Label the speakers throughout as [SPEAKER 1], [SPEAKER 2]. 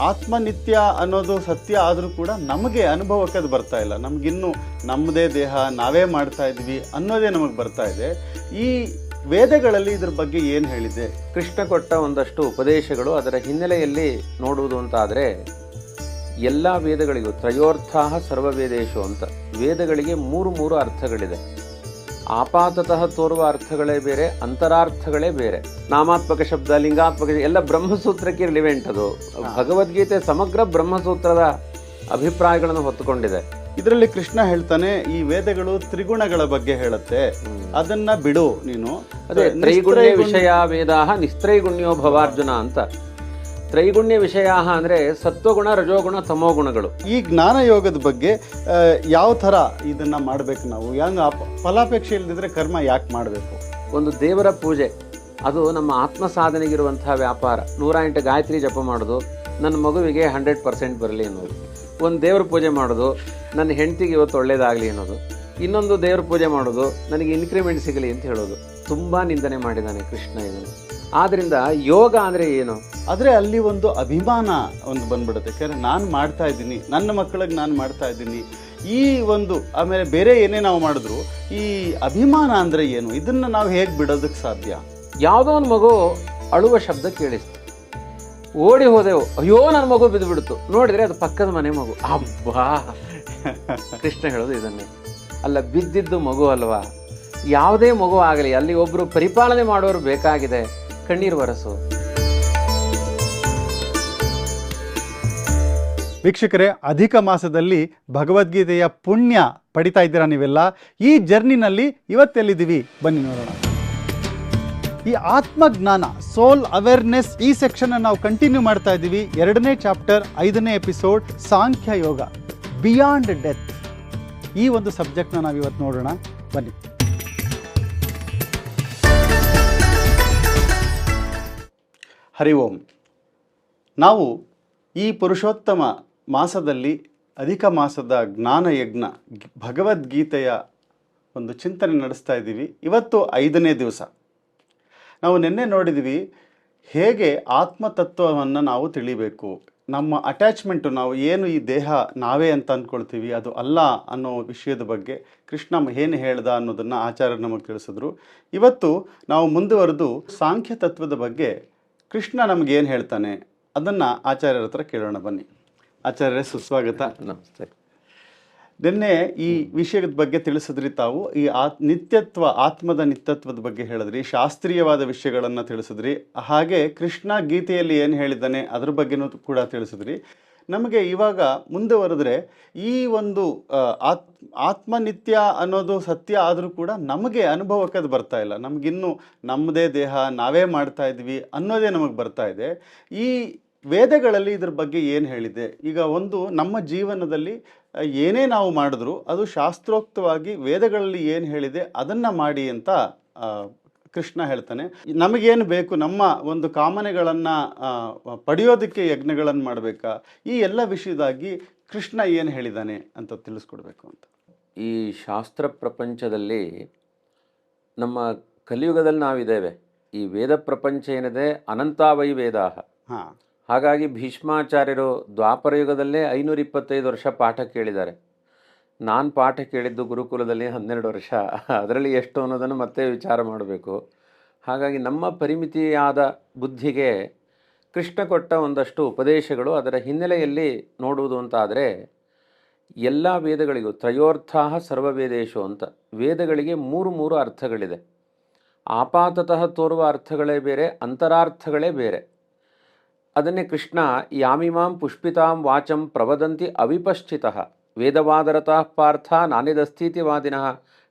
[SPEAKER 1] ಆತ್ಮನಿತ್ಯ ಅನ್ನೋದು ಸತ್ಯ ಆದರೂ ಕೂಡ ನಮಗೆ ಅನುಭವಕ್ಕೆ ಅದು ಬರ್ತಾ ಇಲ್ಲ. ನಮಗಿನ್ನೂ ನಮ್ಮದೇ ದೇಹ ನಾವೇ ಮಾಡ್ತಾ ಇದ್ವಿ ಅನ್ನೋದೇ ನಮಗೆ ಬರ್ತಾ ಇದೆ. ಈ ವೇದಗಳಲ್ಲಿ ಇದ್ರ ಬಗ್ಗೆ ಏನು ಹೇಳಿದೆ?
[SPEAKER 2] ಕೃಷ್ಣ ಕೊಟ್ಟ ಒಂದಷ್ಟು ಉಪದೇಶಗಳು ಅದರ ಹಿನ್ನೆಲೆಯಲ್ಲಿ ನೋಡುವುದು ಅಂತ ಆದರೆ ಎಲ್ಲ ವೇದಗಳಿಗೂ ತ್ರಯೋರ್ಥಾಹ ಸರ್ವವೇದೇಶು ಅಂತ, ವೇದಗಳಿಗೆ ಮೂರು ಅರ್ಥಗಳಿದೆ. ಆಪಾತತಃ ತೋರುವ ಅರ್ಥಗಳೇ ಬೇರೆ, ಅಂತರಾರ್ಥಗಳೇ ಬೇರೆ. ನಾಮಾತ್ಮಕ ಶಬ್ದ, ಲಿಂಗಾತ್ಮಕ ಎಲ್ಲ ಬ್ರಹ್ಮಸೂತ್ರಕ್ಕೆ ರಿಲಿವೆಂಟ್. ಅದು ಭಗವದ್ಗೀತೆ ಸಮಗ್ರ ಬ್ರಹ್ಮಸೂತ್ರದ ಅಭಿಪ್ರಾಯಗಳನ್ನು ಹೊತ್ತುಕೊಂಡಿದೆ.
[SPEAKER 1] ಇದರಲ್ಲಿ ಕೃಷ್ಣ ಹೇಳ್ತಾನೆ, ಈ ವೇದಗಳು ತ್ರಿಗುಣಗಳ ಬಗ್ಗೆ ಹೇಳುತ್ತೆ, ಅದನ್ನ ಬಿಡು ನೀನು.
[SPEAKER 2] ಅದೇ ತ್ರೈಗುಣ್ಯ ವಿಷಯ ವೇದಾಹ ನಿಸ್ತ್ರೈಗುಣ್ಯೋ ಭವಾರ್ಜುನ ಅಂತ. ತ್ರೈಗುಣ್ಯ ವಿಷಯ ಅಂದರೆ ಸತ್ವಗುಣ, ರಜೋಗುಣ, ತಮೋಗುಣಗಳು.
[SPEAKER 1] ಈ ಜ್ಞಾನ ಯೋಗದ ಬಗ್ಗೆ ಯಾವ ಥರ ಇದನ್ನ ಮಾಡಬೇಕು ನಾವು? ಹೆಂಗ ಫಲಾಪೇಕ್ಷೆ ಇಲ್ಲದಿದ್ರೆ ಕರ್ಮ ಯಾಕೆ ಮಾಡಬೇಕು?
[SPEAKER 2] ಒಂದು ದೇವರ ಪೂಜೆ, ಅದು ನಮ್ಮ ಆತ್ಮ ಸಾಧನೆಗಿರುವಂತಹ ವ್ಯಾಪಾರ. 108 ಗಾಯತ್ರಿ ಜಪ ಮಾಡೋದು, ನನ್ನ ಮಗುವಿಗೆ 100% ಬರಲಿ ಅನ್ನೋದು. ಒಂದು ದೇವ್ರ ಪೂಜೆ ಮಾಡೋದು, ನನ್ನ ಹೆಂಡತಿಗೆ ಇವತ್ತು ಒಳ್ಳೇದಾಗಲಿ ಅನ್ನೋದು. ಇನ್ನೊಂದು ದೇವ್ರ ಪೂಜೆ ಮಾಡೋದು, ನನಗೆ ಇನ್ಕ್ರಿಮೆಂಟ್ ಸಿಗಲಿ ಅಂತ ಹೇಳೋದು. ತುಂಬ ನಿಂದನೆ ಮಾಡಿದ್ದಾನೆ ಕೃಷ್ಣ ಇದನ್ನು. ಆದ್ದರಿಂದ ಯೋಗ ಅಂದರೆ ಏನು?
[SPEAKER 1] ಆದರೆ ಅಲ್ಲಿ ಒಂದು ಅಭಿಮಾನ ಒಂದು ಬಂದ್ಬಿಡುತ್ತೆ. ಯಾಕಂದರೆ ನಾನು ಮಾಡ್ತಾ ಇದ್ದೀನಿ, ನನ್ನ ಮಕ್ಕಳಿಗೆ ನಾನು ಮಾಡ್ತಾ ಇದ್ದೀನಿ, ಈ ಒಂದು ಆಮೇಲೆ ಬೇರೆ ಏನೇ ನಾವು ಮಾಡಿದ್ರು ಈ ಅಭಿಮಾನ ಅಂದರೆ ಏನು? ಇದನ್ನು ನಾವು ಹೇಗೆ ಬಿಡೋದಕ್ಕೆ ಸಾಧ್ಯ?
[SPEAKER 2] ಯಾವುದೋ ಒಂದು ಮಗು ಅಳುವ ಶಬ್ದ ಕೇಳಿಸ್ತು, ಓಡಿ ಹೋದೆವು, ಅಯ್ಯೋ ನನ್ನ ಮಗು ಬಿದ್ದು ಬಿಡ್ತು. ನೋಡಿದರೆ ಅದು ಪಕ್ಕದ ಮನೆ ಮಗು. ಅಬ್ಬಾ, ಕೃಷ್ಣ ಹೇಳೋದು ಇದನ್ನೇ. ಅಲ್ಲ, ಬಿದ್ದಿದ್ದು ಮಗು ಅಲ್ವಾ? ಯಾವುದೇ ಮಗು ಆಗಲಿ, ಅಲ್ಲಿ ಒಬ್ಬರು ಪರಿಪಾಲನೆ ಮಾಡೋರು ಬೇಕಾಗಿದೆ. ಕಣ್ಣೀರು ಬರಸು.
[SPEAKER 1] ವೀಕ್ಷಕರೇ, ಅಧಿಕ ಮಾಸದಲ್ಲಿ ಭಗವದ್ಗೀತೆಯ ಪುಣ್ಯ ಪಡಿತಾ ಇದ್ದೀರಾ ನೀವೆಲ್ಲ. ಈ ಜರ್ನಿನಲ್ಲಿ ಇವತ್ತೆಲ್ಲಿದ್ದೀವಿ ಬನ್ನಿ ನೋಡೋಣ. ಈ ಆತ್ಮಜ್ಞಾನ, ಸೋಲ್ ಅವೇರ್ನೆಸ್, ಈ ಸೆಕ್ಷನ್ ನಾವು ಕಂಟಿನ್ಯೂ ಮಾಡ್ತಾ ಇದ್ದೀವಿ. 2ನೇ ಚಾಪ್ಟರ್ 5ನೇ ಎಪಿಸೋಡ್, ಸಾಂಖ್ಯ ಯೋಗ, ಬಿಯಾಂಡ್ ಡೆತ್. ಈ ಒಂದು ಸಬ್ಜೆಕ್ಟ್ನ ನಾವು ಇವತ್ತು ನೋಡೋಣ ಬನ್ನಿ. ಹರಿ ಓಂ. ನಾವು ಈ ಪುರುಷೋತ್ತಮ ಮಾಸದಲ್ಲಿ ಅಧಿಕ ಮಾಸದ ಜ್ಞಾನಯಜ್ಞ ಭಗವದ್ಗೀತೆಯ ಒಂದು ಚಿಂತನೆ ನಡೆಸ್ತಾ ಇದ್ದೀವಿ. ಇವತ್ತು 5ನೇ ದಿವಸ. ನಾವು ನಿನ್ನೆ ನೋಡಿದ್ವಿ ಹೇಗೆ ಆತ್ಮತತ್ವವನ್ನು ನಾವು ತಿಳಿಬೇಕು. ನಮ್ಮ ಅಟ್ಯಾಚ್ಮೆಂಟು, ನಾವು ಏನು ಈ ದೇಹ ನಾವೇ ಅಂತ ಅಂದ್ಕೊಳ್ತೀವಿ ಅದು ಅಲ್ಲ ಅನ್ನೋ ವಿಷಯದ ಬಗ್ಗೆ ಕೃಷ್ಣ ಏನು ಹೇಳ್ದ ಅನ್ನೋದನ್ನು ಆಚಾರ್ಯರು ನಮಗೆ ತಿಳಿಸಿದ್ರು. ಇವತ್ತು ನಾವು ಮುಂದುವರೆದು ಸಾಂಖ್ಯ ತತ್ವದ ಬಗ್ಗೆ ಕೃಷ್ಣ ನಮಗೇನು ಹೇಳ್ತಾನೆ ಅದನ್ನು ಆಚಾರ್ಯರ ಹತ್ರ ಕೇಳೋಣ ಬನ್ನಿ. ಆಚಾರ್ಯರೇ, ಸುಸ್ವಾಗತ.
[SPEAKER 2] ನಮಸ್ತೆ.
[SPEAKER 1] ನಿನ್ನೆ ಈ ವಿಷಯದ ಬಗ್ಗೆ ತಿಳಿಸಿದ್ರಿ ತಾವು. ಈ ನಿತ್ಯತ್ವ, ಆತ್ಮದ ನಿತ್ಯತ್ವದ ಬಗ್ಗೆ ಹೇಳಿದ್ರಿ, ಶಾಸ್ತ್ರೀಯವಾದ ವಿಷಯಗಳನ್ನು ತಿಳಿಸಿದ್ರಿ. ಹಾಗೆ ಕೃಷ್ಣ ಗೀತೆಯಲ್ಲಿ ಏನು ಹೇಳಿದ್ದಾನೆ ಅದ್ರ ಬಗ್ಗೆನೂ ಕೂಡ ತಿಳಿಸಿದ್ರಿ. ನಮಗೆ ಇವಾಗ ಮುಂದುವರೆದ್ರೆ ಈ ಒಂದು ಆತ್ಮನಿತ್ಯ ಅನ್ನೋದು ಸತ್ಯ ಆದರೂ ಕೂಡ ನಮಗೆ ಅನುಭವಕ್ಕೆ ಅದು ಬರ್ತಾ ಇಲ್ಲ. ನಮಗಿನ್ನೂ ನಮ್ಮದೇ ದೇಹ ನಾವೇ ಮಾಡ್ತಾ ಇದ್ವಿ ಅನ್ನೋದೇ ನಮಗೆ ಬರ್ತಾ ಇದೆ. ಈ ವೇದಗಳಲ್ಲಿ ಇದ್ರ ಬಗ್ಗೆ ಏನು ಹೇಳಿದೆ? ಈಗ ಒಂದು ನಮ್ಮ ಜೀವನದಲ್ಲಿ ಏನೇ ನಾವು ಮಾಡಿದ್ರು ಅದು ಶಾಸ್ತ್ರೋಕ್ತವಾಗಿ ವೇದಗಳಲ್ಲಿ ಏನು ಹೇಳಿದೆ ಅದನ್ನು ಮಾಡಿ ಅಂತ ಕೃಷ್ಣ ಹೇಳ್ತಾನೆ. ನಮಗೇನು ಬೇಕು, ನಮ್ಮ ಒಂದು ಕಾಮನೆಗಳನ್ನು ಪಡೆಯೋದಕ್ಕೆ ಯಜ್ಞಗಳನ್ನು ಮಾಡಬೇಕಾ, ಈ ಎಲ್ಲ ವಿಷಯದಾಗಿ ಕೃಷ್ಣ ಏನು ಹೇಳಿದ್ದಾನೆ ಅಂತ ತಿಳಿಸ್ಕೊಡ್ಬೇಕು ಅಂತ.
[SPEAKER 2] ಈ ಶಾಸ್ತ್ರ ಪ್ರಪಂಚದಲ್ಲಿ ನಮ್ಮ ಕಲಿಯುಗದಲ್ಲಿ ನಾವಿದ್ದೇವೆ. ಈ ವೇದ ಪ್ರಪಂಚ ಏನಿದೆ ಅನಂತಾವೈ ವೇದಾಹ. ಹಾಗಾಗಿ ಭೀಷ್ಮಾಚಾರ್ಯರು ದ್ವಾಪರ ಯುಗದಲ್ಲೇ 525 ವರ್ಷ ಪಾಠ ಕೇಳಿದ್ದಾರೆ. ನಾನು ಪಾಠ ಕೇಳಿದ್ದು ಗುರುಕುಲದಲ್ಲಿ 12 ವರ್ಷ. ಅದರಲ್ಲಿ ಎಷ್ಟು ಅನ್ನೋದನ್ನು ಮತ್ತೆ ವಿಚಾರ ಮಾಡಬೇಕು. ಹಾಗಾಗಿ ನಮ್ಮ ಪರಿಮಿತಿಯಾದ ಬುದ್ಧಿಗೆ ಕೃಷ್ಣ ಕೊಟ್ಟ ಒಂದಷ್ಟು ಉಪದೇಶಗಳು ಅದರ ಹಿನ್ನೆಲೆಯಲ್ಲಿ ನೋಡುವುದು ಅಂತ ಆದರೆ ಎಲ್ಲ ವೇದಗಳಿಗೂ ತ್ರಯೋರ್ಥಾಹ ಸರ್ವವೇದೇಶು ಅಂತ, ವೇದಗಳಿಗೆ ಮೂರು ಅರ್ಥಗಳಿದೆ. ಆಪಾತತಃ ತೋರುವ ಅರ್ಥಗಳೇ ಬೇರೆ, ಅಂತರಾರ್ಥಗಳೇ ಬೇರೆ. ಅದನ್ನೇ ಕೃಷ್ಣ ಯಾಮಿಮಾಂ ಪುಷ್ಪಿತಾಂ ವಾಚಂ ಪ್ರವದಂತಿ ಅವಿಪಶ್ಚಿತಃ ವೇದವಾದರತಃ ಪಾರ್ಥ ನಾನಿದಸ್ಥಿತಿವಾದಿನಃ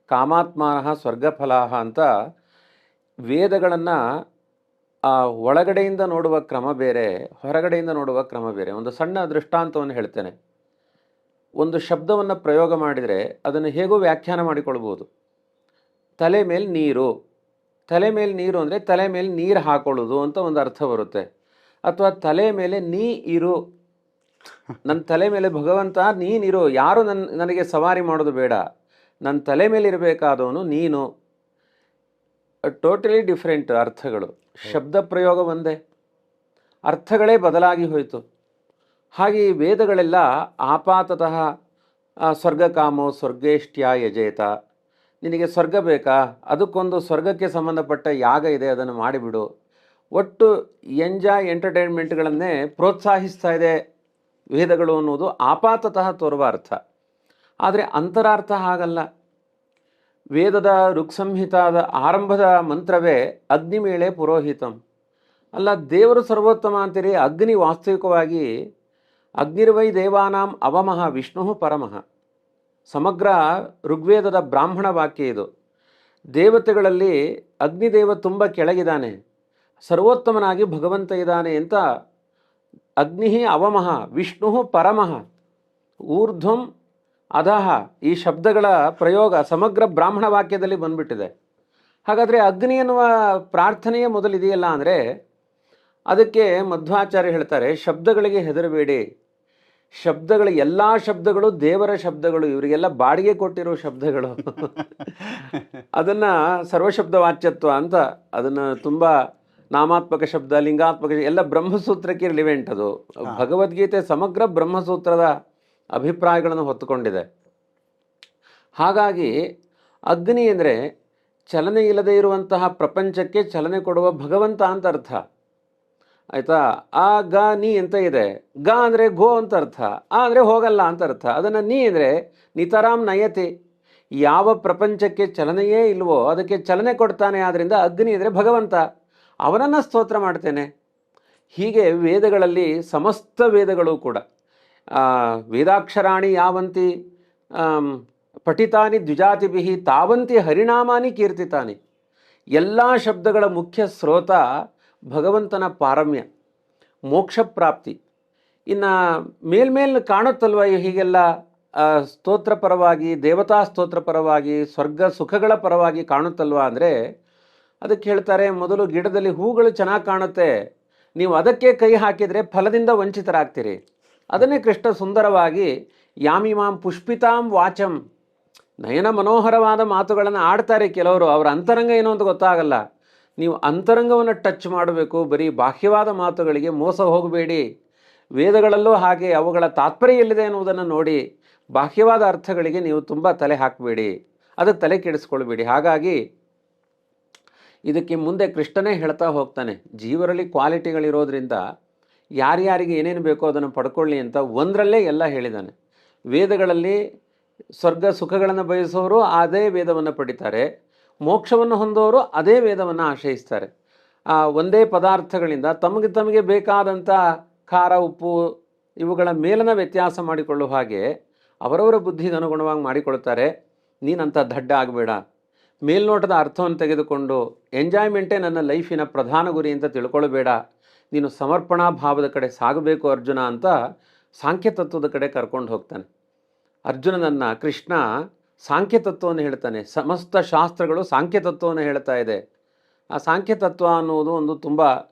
[SPEAKER 2] ಕಾಮಾತ್ಮಾನಃ ಸ್ವರ್ಗಫಲಾಹ ಅಂತ ವೇದಗಳನ್ನು ಒಳಗಡೆಯಿಂದ ನೋಡುವ ಕ್ರಮ ಬೇರೆ, ಹೊರಗಡೆಯಿಂದ ನೋಡುವ ಕ್ರಮ ಬೇರೆ. ಒಂದು ಸಣ್ಣ ದೃಷ್ಟಾಂತವನ್ನು ಹೇಳ್ತೇನೆ. ಒಂದು ಶಬ್ದವನ್ನು ಪ್ರಯೋಗ ಮಾಡಿದರೆ ಅದನ್ನು ಹೇಗೋ ವ್ಯಾಖ್ಯಾನ ಮಾಡಿಕೊಳ್ಬೋದು. ತಲೆ ಮೇಲೆ ನೀರು, ತಲೆ ಮೇಲೆ ನೀರು ಅಂದರೆ ತಲೆ ಮೇಲೆ ನೀರು ಹಾಕೊಳ್ಳೋದು ಅಂತ ಒಂದು ಅರ್ಥ ಬರುತ್ತೆ. ಅಥವಾ ತಲೆ ಮೇಲೆ ನೀ ಇರು, ನನ್ನ ತಲೆ ಮೇಲೆ ಭಗವಂತ ನೀನಿರು, ಯಾರು ನನಗೆ ಸವಾರಿ ಮಾಡೋದು ಬೇಡ, ನನ್ನ ತಲೆ ಮೇಲೆ ಇರಬೇಕಾದವನು ನೀನು. ಟೋಟಲಿ ಡಿಫ್ರೆಂಟ್ ಅರ್ಥಗಳು. ಶಬ್ದ ಪ್ರಯೋಗ ಒಂದೇ, ಅರ್ಥಗಳೇ ಬದಲಾಗಿ ಹೋಯಿತು. ಹಾಗೆ ಈ ವೇದಗಳೆಲ್ಲ ಆಪಾತತಃ ಸ್ವರ್ಗಕಾಮೋ ಸ್ವರ್ಗೇಷ್ಟ್ಯ ಯಜೇತ, ನಿನಗೆ ಸ್ವರ್ಗ ಬೇಕಾ, ಅದಕ್ಕೊಂದು ಸ್ವರ್ಗಕ್ಕೆ ಸಂಬಂಧಪಟ್ಟ ಯಾಗ ಇದೆ, ಅದನ್ನು ಮಾಡಿಬಿಡು. ಒಟ್ಟು ಎಂಟರ್ಟೈನ್ಮೆಂಟ್ಗಳನ್ನೇ ಪ್ರೋತ್ಸಾಹಿಸ್ತಾ ಇದೆ ವೇದಗಳು ಅನ್ನೋದು ಆಪಾತತಃ ತೋರುವ ಅರ್ಥ. ಆದರೆ ಅಂತರಾರ್ಥ ಹಾಗಲ್ಲ. ವೇದದ ಋಕ್ಸಂಹಿತಾದ ಆರಂಭದ ಮಂತ್ರವೇ ಅಗ್ನಿಮೇಳೆ ಪುರೋಹಿತಂ. ಅಲ್ಲ, ದೇವರು ಸರ್ವೋತ್ತಮ ಅಂತೀರಿ, ಅಗ್ನಿ ವಾಸ್ತವಿಕವಾಗಿ ಅಗ್ನಿರ್ವೈ ದೇವಾನಾಂ ಅವಮಃ ವಿಷ್ಣು ಪರಮಃ. ಸಮಗ್ರ ಋಗ್ವೇದದ ಬ್ರಾಹ್ಮಣ ವಾಕ್ಯ ಇದು. ದೇವತೆಗಳಲ್ಲಿ ಅಗ್ನಿದೇವ ತುಂಬ ಕೆಳಗಿದ್ದಾನೆ, ಸರ್ವೋತ್ತಮನಾಗಿ ಭಗವಂತ ಇದ್ದಾನೆ ಅಂತ. ಅಗ್ನಿ ಅವಮಃ ವಿಷ್ಣು ಪರಮಃ ಊರ್ಧ್ವಂ ಅಧಃ ಈ ಶಬ್ದಗಳ ಪ್ರಯೋಗ ಸಮಗ್ರ ಬ್ರಾಹ್ಮಣ ವಾಕ್ಯದಲ್ಲಿ ಬಂದ್ಬಿಟ್ಟಿದೆ. ಹಾಗಾದರೆ ಅಗ್ನಿ ಎನ್ನುವ ಪ್ರಾರ್ಥನೆಯೇ ಮೊದಲಿದೆಯಲ್ಲ ಅಂದರೆ ಅದಕ್ಕೆ ಮಧ್ವಾಚಾರ್ಯ ಹೇಳ್ತಾರೆ, ಶಬ್ದಗಳಿಗೆ ಹೆದರಬೇಡಿ. ಶಬ್ದಗಳು, ಎಲ್ಲ ಶಬ್ದಗಳು ದೇವರ ಶಬ್ದಗಳು, ಇವರಿಗೆಲ್ಲ ಬಾಡಿಗೆ ಕೊಟ್ಟಿರೋ ಶಬ್ದಗಳು. ಅದನ್ನು ಸರ್ವಶಬ್ದ ವಾಚ್ಯತ್ವ ಅಂತ, ಅದನ್ನು ತುಂಬ ನಾಮಾತ್ಮಕ ಶಬ್ದ, ಲಿಂಗಾತ್ಮಕ ಎಲ್ಲ ಬ್ರಹ್ಮಸೂತ್ರಕ್ಕೆ ರಿಲಿವೆಂಟ್. ಅದು ಭಗವದ್ಗೀತೆ ಸಮಗ್ರ ಬ್ರಹ್ಮಸೂತ್ರದ ಅಭಿಪ್ರಾಯಗಳನ್ನು ಹೊತ್ತುಕೊಂಡಿದೆ. ಹಾಗಾಗಿ ಅಗ್ನಿ ಅಂದರೆ ಚಲನೆ ಇಲ್ಲದೆ ಇರುವಂತಹ ಪ್ರಪಂಚಕ್ಕೆ ಚಲನೆ ಕೊಡುವ ಭಗವಂತ ಅಂತ ಅರ್ಥ ಆಯಿತಾ. ಆ ಗ ನೀ ಅಂತ ಇದೆ. ಗ ಅಂದರೆ ಗೋ ಅಂತ ಅರ್ಥ, ಆ ಅಂದರೆ ಹೋಗಲ್ಲ ಅಂತ ಅರ್ಥ. ಅದನ್ನು ನೀ ಅಂದರೆ ನಿತರಾಮ್ ನಯತಿ, ಯಾವ ಪ್ರಪಂಚಕ್ಕೆ ಚಲನೆಯೇ ಇಲ್ವೋ ಅದಕ್ಕೆ ಚಲನೆ ಕೊಡ್ತಾನೆ. ಆದ್ದರಿಂದ ಅಗ್ನಿ ಅಂದರೆ ಭಗವಂತ, ಅವನನ್ನು ಸ್ತೋತ್ರ ಮಾಡ್ತೇನೆ. ಹೀಗೆ ವೇದಗಳಲ್ಲಿ ಸಮಸ್ತ ವೇದಗಳು ಕೂಡ ವೇದಾಕ್ಷರಾಣಿ ಯಾವಂತಿ ಪಠಿತಾನಿ ದ್ವಿಜಾತಿಭಿ ತಾವಂತಿ ಹರಿನಾಮಾನಿ ಕೀರ್ತಿತಾನಿ. ಎಲ್ಲ ಶಬ್ದಗಳ ಮುಖ್ಯ ಸ್ರೋತ ಭಗವಂತನ ಪಾರಮ್ಯ, ಮೋಕ್ಷ ಪ್ರಾಪ್ತಿ. ಇನ್ನು ಮೇಲ್ಮೇಲೆ ಕಾಣುತ್ತಲ್ವ ಹೀಗೆಲ್ಲ ಸ್ತೋತ್ರ ಪರವಾಗಿ, ದೇವತಾ ಸ್ತೋತ್ರ ಪರವಾಗಿ, ಸ್ವರ್ಗ ಸುಖಗಳ ಪರವಾಗಿ ಕಾಣುತ್ತಲ್ವ ಅಂದರೆ ಅದಕ್ಕೆ ಹೇಳ್ತಾರೆ, ಮೊದಲು ಗಿಡದಲ್ಲಿ ಹೂಗಳು ಚೆನ್ನಾಗಿ ಕಾಣುತ್ತೆ, ನೀವು ಅದಕ್ಕೆ ಕೈ ಹಾಕಿದರೆ ಫಲದಿಂದ ವಂಚಿತರಾಗ್ತೀರಿ. ಅದನ್ನೇ ಕೃಷ್ಣ ಸುಂದರವಾಗಿ ಯಾಮಿಮಾಂ ಪುಷ್ಪಿತಾಂ ವಾಚಂ, ನಯನ ಮನೋಹರವಾದ ಮಾತುಗಳನ್ನು ಆಡ್ತಾರೆ ಕೆಲವರು, ಅವರ ಅಂತರಂಗ ಏನು ಅಂತ ಗೊತ್ತಾಗಲ್ಲ. ನೀವು ಅಂತರಂಗವನ್ನು ಟಚ್ ಮಾಡಬೇಕು, ಬರೀ ಬಾಹ್ಯವಾದ ಮಾತುಗಳಿಗೆ ಮೋಸ ಹೋಗಬೇಡಿ. ವೇದಗಳಲ್ಲೂ ಹಾಗೆ ಅವುಗಳ ತಾತ್ಪರ್ಯ ಎಲ್ಲಿದೆ ಎನ್ನುವುದನ್ನು ನೋಡಿ, ಬಾಹ್ಯವಾದ ಅರ್ಥಗಳಿಗೆ ನೀವು ತುಂಬ ತಲೆ ಹಾಕಬೇಡಿ, ಅದಕ್ಕೆ ತಲೆ ಕೆಡಿಸ್ಕೊಳ್ಬೇಡಿ. ಹಾಗಾಗಿ ಇದಕ್ಕೆ ಮುಂದೆ ಕೃಷ್ಣನೇ ಹೇಳ್ತಾ ಹೋಗ್ತಾನೆ, ಜೀವರಲ್ಲಿ ಕ್ವಾಲಿಟಿಗಳಿರೋದ್ರಿಂದ ಯಾರ್ಯಾರಿಗೆ ಏನೇನು ಬೇಕೋ ಅದನ್ನು ಪಡ್ಕೊಳ್ಳಿ ಅಂತ ಒಂದರಲ್ಲೇ ಎಲ್ಲ ಹೇಳಿದ್ದಾನೆ. ವೇದಗಳಲ್ಲಿ ಸ್ವರ್ಗ ಸುಖಗಳನ್ನು ಬಯಸೋರು ಅದೇ ವೇದವನ್ನು ಪಡಿತಾರೆ, ಮೋಕ್ಷವನ್ನು ಹೊಂದೋರು ಅದೇ ವೇದವನ್ನು ಆಶ್ರಯಿಸ್ತಾರೆ. ಒಂದೇ ಪದಾರ್ಥಗಳಿಂದ ತಮಗೆ ಬೇಕಾದಂಥ ಖಾರ ಉಪ್ಪು ಇವುಗಳ ಮೇಲನ ವ್ಯತ್ಯಾಸ ಮಾಡಿಕೊಳ್ಳುವ ಹಾಗೆ ಅವರವರ ಬುದ್ಧಿಗೆ ಅನುಗುಣವಾಗಿ ಮಾಡಿಕೊಳ್ತಾರೆ. ನೀನಂಥ ದಡ್ಡ ಆಗಬೇಡ, ಮೇಲ್ನೋಟದ ಅರ್ಥವನ್ನು ತೆಗೆದುಕೊಂಡು ಎಂಜಾಯ್ಮೆಂಟೇ ನನ್ನ ಲೈಫಿನ ಪ್ರಧಾನ ಗುರಿ ಅಂತ ತಿಳ್ಕೊಳ್ಬೇಡ, ನೀನು ಸಮರ್ಪಣಾ ಭಾವದ ಕಡೆ ಸಾಗಬೇಕು ಅರ್ಜುನ ಅಂತ ಸಾಂಖ್ಯ ತತ್ವದ ಕಡೆ ಕರ್ಕೊಂಡು ಹೋಗ್ತಾನೆ. ಅರ್ಜುನನನ್ನು ಕೃಷ್ಣ ಸಾಂಖ್ಯ ತತ್ವವನ್ನು ಹೇಳ್ತಾನೆ. ಸಮಸ್ತ ಶಾಸ್ತ್ರಗಳು ಸಾಂಖ್ಯ ತತ್ವವನ್ನು ಹೇಳ್ತಾ ಇದೆ. ಆ ಸಾಂಖ್ಯ ತತ್ವ ಅನ್ನುವುದು ಒಂದು ತುಂಬ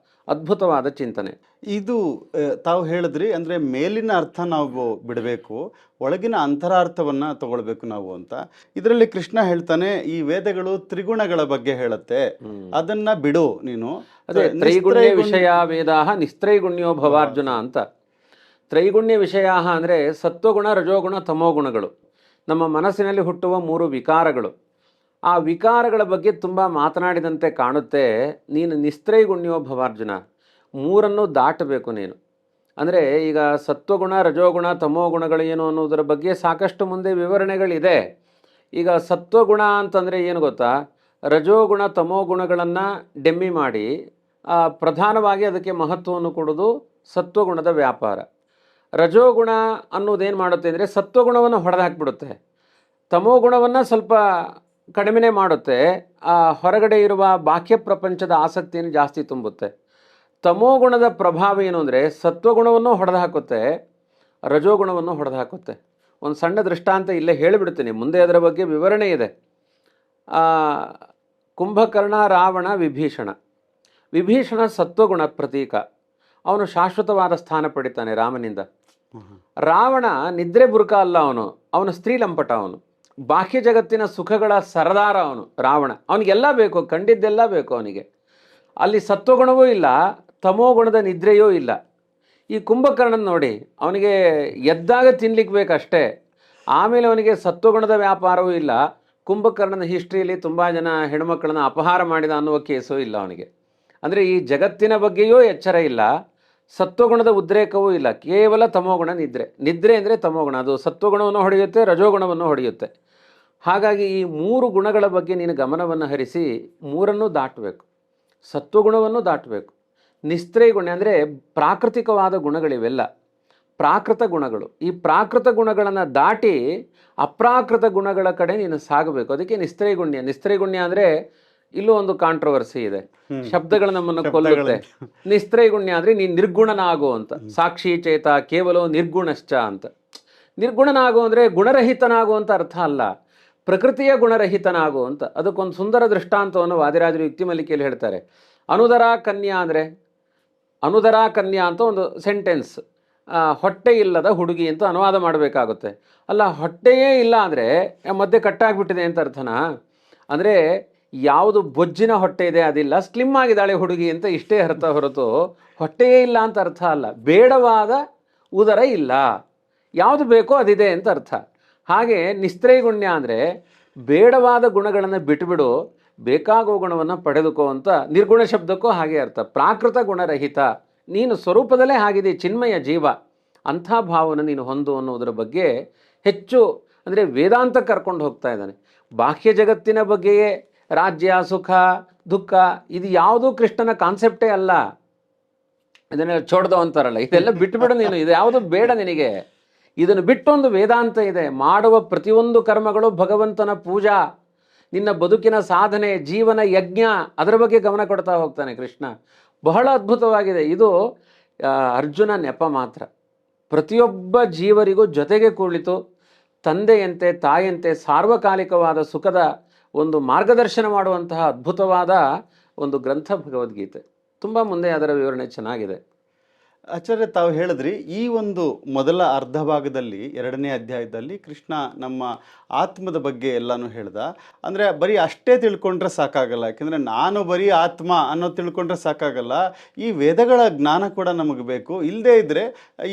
[SPEAKER 2] ಅದ್ಭುತವಾದ ಚಿಂತನೆ.
[SPEAKER 1] ಇದು ತಾವು ಹೇಳಿದ್ರಿ, ಅಂದರೆ ಮೇಲಿನ ಅರ್ಥ ನಾವು ಬಿಡಬೇಕು, ಒಳಗಿನ ಅಂತರಾರ್ಥವನ್ನು ತಗೊಳ್ಬೇಕು ನಾವು ಅಂತ. ಇದರಲ್ಲಿ ಕೃಷ್ಣ ಹೇಳ್ತಾನೆ, ಈ ವೇದಗಳು ತ್ರಿಗುಣಗಳ ಬಗ್ಗೆ ಹೇಳುತ್ತೆ, ಅದನ್ನ ಬಿಡು ನೀನು.
[SPEAKER 2] ಅದೇ ತ್ರೈಗುಣ್ಯ ವಿಷಯ ವೇದಾಹ ನಿಸ್ತ್ರೈಗುಣ್ಯೋ ಭವಾರ್ಜುನ ಅಂತ. ತ್ರೈಗುಣ್ಯ ವಿಷಯ ಅಂದರೆ ಸತ್ವಗುಣ, ರಜೋಗುಣ, ತಮೋಗುಣಗಳು, ನಮ್ಮ ಮನಸ್ಸಿನಲ್ಲಿ ಹುಟ್ಟುವ 3 ವಿಕಾರಗಳು. ಆ ವಿಕಾರಗಳ ಬಗ್ಗೆ ತುಂಬ ಮಾತನಾಡಿದಂತೆ ಕಾಣುತ್ತೆ. ನೀನು ನಿಸ್ತ್ರೈಗುಣ್ಯೋ ಭವಾರ್ಜುನ, 3 ದಾಟಬೇಕು ನೀನು. ಅಂದರೆ ಈಗ ಸತ್ವಗುಣ, ರಜೋಗುಣ, ತಮೋಗುಣಗಳು ಏನು ಅನ್ನೋದರ ಬಗ್ಗೆ ಸಾಕಷ್ಟು ಮುಂದೆ ವಿವರಣೆಗಳಿದೆ. ಈಗ ಸತ್ವಗುಣ ಅಂತಂದರೆ ಏನು ಗೊತ್ತಾ, ರಜೋಗುಣ ತಮೋಗುಣಗಳನ್ನು ಡೆಮ್ಮಿ ಮಾಡಿ ಪ್ರಧಾನವಾಗಿ ಅದಕ್ಕೆ ಮಹತ್ವವನ್ನು ಕೊಡೋದು ಸತ್ವಗುಣದ ವ್ಯಾಪಾರ. ರಜೋಗುಣ ಅನ್ನೋದೇನು ಮಾಡುತ್ತೆ ಅಂದರೆ ಸತ್ವಗುಣವನ್ನು ಹೊಡೆದು ಹಾಕಿಬಿಡುತ್ತೆ, ತಮೋಗುಣವನ್ನು ಸ್ವಲ್ಪ ಕಡಿಮೆ ಮಾಡುತ್ತೆ, ಹೊರಗಡೆ ಇರುವ ಬಾಹ್ಯ ಪ್ರಪಂಚದ ಆಸಕ್ತಿಯನ್ನು ಜಾಸ್ತಿ ತುಂಬುತ್ತೆ. ತಮೋಗುಣದ ಪ್ರಭಾವ ಏನು ಅಂದರೆ ಸತ್ವಗುಣವನ್ನು ಹೊಡೆದು ಹಾಕುತ್ತೆ, ರಜೋಗುಣವನ್ನು ಹೊಡೆದು ಹಾಕುತ್ತೆ. ಒಂದು ಸಣ್ಣ ದೃಷ್ಟಾಂತ ಇಲ್ಲೇ ಹೇಳಿಬಿಡ್ತೀನಿ, ಮುಂದೆ ಅದರ ಬಗ್ಗೆ ವಿವರಣೆ ಇದೆ. ಕುಂಭಕರ್ಣ, ರಾವಣ, ವಿಭೀಷಣ. ವಿಭೀಷಣ ಸತ್ವಗುಣ ಪ್ರತೀಕ, ಅವನು ಶಾಶ್ವತವಾದ ಸ್ಥಾನ ಪಡಿತಾನೆ ರಾಮನಿಂದ. ರಾವಣ ನಿದ್ರೆ ಬುರುಕ ಅಲ್ಲ, ಅವನು ಸ್ತ್ರೀ ಲಂಪಟ, ಅವನು ಬಾಹ್ಯ ಜಗತ್ತಿನ ಸುಖಗಳ ಸರದಾರ. ಅವನು ರಾವಣ, ಅವನಿಗೆಲ್ಲ ಬೇಕು, ಕಂಡಿದ್ದೆಲ್ಲ ಬೇಕು ಅವನಿಗೆ. ಅಲ್ಲಿ ಸತ್ವಗುಣವೂ ಇಲ್ಲ, ತಮೋಗುಣದ ನಿದ್ರೆಯೂ ಇಲ್ಲ. ಈ ಕುಂಭಕರ್ಣನ ನೋಡಿ, ಅವನಿಗೆ ಎದ್ದಾಗ ತಿನ್ಲಿಕ್ಕೆ ಬೇಕಷ್ಟೇ, ಆಮೇಲೆ ಅವನಿಗೆ ಸತ್ವಗುಣದ ವ್ಯಾಪಾರವೂ ಇಲ್ಲ. ಕುಂಭಕರ್ಣನ ಹಿಸ್ಟ್ರಿಯಲ್ಲಿ ತುಂಬ ಜನ ಹೆಣ್ಮಕ್ಳನ್ನ ಅಪಹಾರ ಮಾಡಿದ ಅನ್ನುವ ಕೇಸು ಇಲ್ಲ ಅವನಿಗೆ. ಅಂದರೆ ಈ ಜಗತ್ತಿನ ಬಗ್ಗೆಯೂ ಎಚ್ಚರ ಇಲ್ಲ, ಸತ್ವಗುಣದ ಉದ್ರೇಕವೂ ಇಲ್ಲ, ಕೇವಲ ತಮೋಗುಣ ನಿದ್ರೆ ಅಂದರೆ ತಮೋಗುಣ. ಅದು ಸತ್ವಗುಣವನ್ನು ಹೊಡೆಯುತ್ತೆ, ರಜೋಗುಣವನ್ನು ಹೊಡೆಯುತ್ತೆ. ಹಾಗಾಗಿ ಈ 3 ಗುಣಗಳ ಬಗ್ಗೆ ನೀನು ಗಮನವನ್ನು ಹರಿಸಿ ಮೂರನ್ನೂ ದಾಟಬೇಕು. ಸತ್ವಗುಣವನ್ನು ದಾಟಬೇಕು. ನಿಸ್ತ್ರೈ ಗುಣ ಅಂದರೆ ಪ್ರಾಕೃತಿಕವಾದ ಗುಣಗಳಿವೆಲ್ಲ, ಪ್ರಾಕೃತ ಗುಣಗಳು. ಈ ಪ್ರಾಕೃತ ಗುಣಗಳನ್ನು ದಾಟಿ ಅಪ್ರಾಕೃತ ಗುಣಗಳ ಕಡೆ ನೀನು ಸಾಗಬೇಕು. ಅದಕ್ಕೆ ನಿಸ್ತ್ರೈಗುಣ್ಯ. ನಿಸ್ತ್ರೈಗುಣ್ಯ ಅಂದರೆ ಇಲ್ಲೂ ಒಂದು ಕಾಂಟ್ರವರ್ಸಿ ಇದೆ, ಶಬ್ದಗಳು ನಮ್ಮನ್ನು ಕೊಲ್ಲುತ್ತೆ. ನಿಸ್ತ್ರೈಗುಣ್ಯ ಅಂದರೆ ನೀನು ನಿರ್ಗುಣನಾಗು ಅಂತ. ಸಾಕ್ಷಿ ಚೇತ ಕೇವಲ ನಿರ್ಗುಣಶ್ಚ ಅಂತ. ನಿರ್ಗುಣನಾಗು ಅಂದರೆ ಗುಣರಹಿತನಾಗು ಅಂತ ಅರ್ಥ ಅಲ್ಲ, ಪ್ರಕೃತಿಯ ಗುಣರಹಿತನಾಗು ಅಂತ. ಅದಕ್ಕೊಂದು ಸುಂದರ ದೃಷ್ಟಾಂತವನ್ನು ವಾದಿರಾಜರು ಯುಕ್ತಿಮಲ್ಲಿಕೆಯಲ್ಲಿ ಹೇಳ್ತಾರೆ. ಅನುದರಾ ಕನ್ಯಾ ಅಂದರೆ, ಅನುದರಾ ಕನ್ಯಾ ಅಂತ ಒಂದು ಸೆಂಟೆನ್ಸ್, ಹೊಟ್ಟೆ ಇಲ್ಲದ ಹುಡುಗಿ ಅಂತ ಅನುವಾದ ಮಾಡಬೇಕಾಗುತ್ತೆ. ಅಲ್ಲ, ಹೊಟ್ಟೆಯೇ ಇಲ್ಲ ಅಂದರೆ ಮಧ್ಯೆ ಕಟ್ಟಾಗ್ಬಿಟ್ಟಿದೆ ಅಂತ ಅರ್ಥನಾ? ಅಂದರೆ ಯಾವುದು ಬೊಜ್ಜಿನ ಹೊಟ್ಟೆ ಇದೆ ಅದಿಲ್ಲ, ಸ್ಲಿಮ್ ಆಗಿದ್ದಾಳೆ ಹುಡುಗಿ ಅಂತ ಇಷ್ಟೇ ಅರ್ಥ ಹೊರತು ಹೊಟ್ಟೆಯೇ ಇಲ್ಲ ಅಂತ ಅರ್ಥ ಅಲ್ಲ. ಬೇಡವಾದ ಉದರ ಇಲ್ಲ, ಯಾವುದು ಬೇಕೋ ಅದಿದೆ ಅಂತ ಅರ್ಥ. ಹಾಗೆ ನಿಸ್ತ್ರೈಗುಣ್ಯ ಅಂದರೆ ಬೇಡವಾದ ಗುಣಗಳನ್ನು ಬಿಟ್ಟುಬಿಡು, ಬೇಕಾಗುವ ಗುಣವನ್ನು ಪಡೆದುಕೋ ಅಂತ. ನಿರ್ಗುಣ ಶಬ್ದಕ್ಕೂ ಹಾಗೆ ಅರ್ಥ, ಪ್ರಾಕೃತ ಗುಣರಹಿತ. ನೀನು ಸ್ವರೂಪದಲ್ಲೇ ಆಗಿದೆ, ಚಿನ್ಮಯ ಜೀವ. ಅಂಥ ಭಾವನ ನೀನು ಹೊಂದು ಅನ್ನೋದರ ಬಗ್ಗೆ ಹೆಚ್ಚು ಅಂದರೆ ವೇದಾಂತ ಕರ್ಕೊಂಡು ಹೋಗ್ತಾ ಇದ್ದಾನೆ. ಬಾಹ್ಯ ಜಗತ್ತಿನ ಬಗ್ಗೆಯೇ ರಾಜ್ಯ, ಸುಖ, ದುಃಖ ಇದು ಯಾವುದೂ ಕೃಷ್ಣನ ಕಾನ್ಸೆಪ್ಟೇ ಅಲ್ಲ. ಇದನ್ನೆಲ್ಲ ಚೋಡ್ದೋ ಅಂತಾರಲ್ಲ, ಇದೆಲ್ಲ ಬಿಟ್ಟುಬಿಡು ನೀನು, ಇದು ಯಾವುದು ಬೇಡ ನಿನಗೆ. ಇದನ್ನು ಬಿಟ್ಟೊಂದು ವೇದಾಂತ ಇದೆ. ಮಾಡುವ ಪ್ರತಿಯೊಂದು ಕರ್ಮಗಳು ಭಗವಂತನ ಪೂಜಾ, ನಿನ್ನ ಬದುಕಿನ ಸಾಧನೆ, ಜೀವನ ಯಜ್ಞ, ಅದರ ಬಗ್ಗೆ ಗಮನ ಕೊಡ್ತಾ ಹೋಗ್ತಾನೆ ಕೃಷ್ಣ. ಬಹಳ ಅದ್ಭುತವಾಗಿದೆ. ಇದು ಅರ್ಜುನ ನೆಪ ಮಾತ್ರ. ಪ್ರತಿಯೊಬ್ಬ ಜೀವರಿಗೂ ಜೊತೆಗೆ ಕುಳಿತು ತಂದೆಯಂತೆ ತಾಯಿಯಂತೆ ಸಾರ್ವಕಾಲಿಕವಾದ ಸುಖದ ಒಂದು ಮಾರ್ಗದರ್ಶನ ಮಾಡುವಂತಹ ಅದ್ಭುತವಾದ ಒಂದು ಗ್ರಂಥ ಭಗವದ್ಗೀತೆ. ತುಂಬ ಮುಂದೆ ಅದರ ವಿವರಣೆ ಚೆನ್ನಾಗಿದೆ.
[SPEAKER 1] ಆಚಾರ್ಯ, ತಾವು ಹೇಳಿದ್ರಿ ಈ ಒಂದು ಮೊದಲ ಅರ್ಧ ಭಾಗದಲ್ಲಿ 2ನೇ ಅಧ್ಯಾಯದಲ್ಲಿ ಕೃಷ್ಣ ನಮ್ಮ ಆತ್ಮದ ಬಗ್ಗೆ ಎಲ್ಲನೂ ಹೇಳ್ದ. ಅಂದರೆ ಬರೀ ಅಷ್ಟೇ ತಿಳ್ಕೊಂಡ್ರೆ ಸಾಕಾಗಲ್ಲ, ಯಾಕೆಂದರೆ ನಾನು ಬರೀ ಆತ್ಮ ಅನ್ನೋದು ತಿಳ್ಕೊಂಡ್ರೆ ಸಾಕಾಗಲ್ಲ, ಈ ವೇದಗಳ ಜ್ಞಾನ ಕೂಡ ನಮಗೆ ಬೇಕು. ಇಲ್ಲದೇ ಇದ್ದರೆ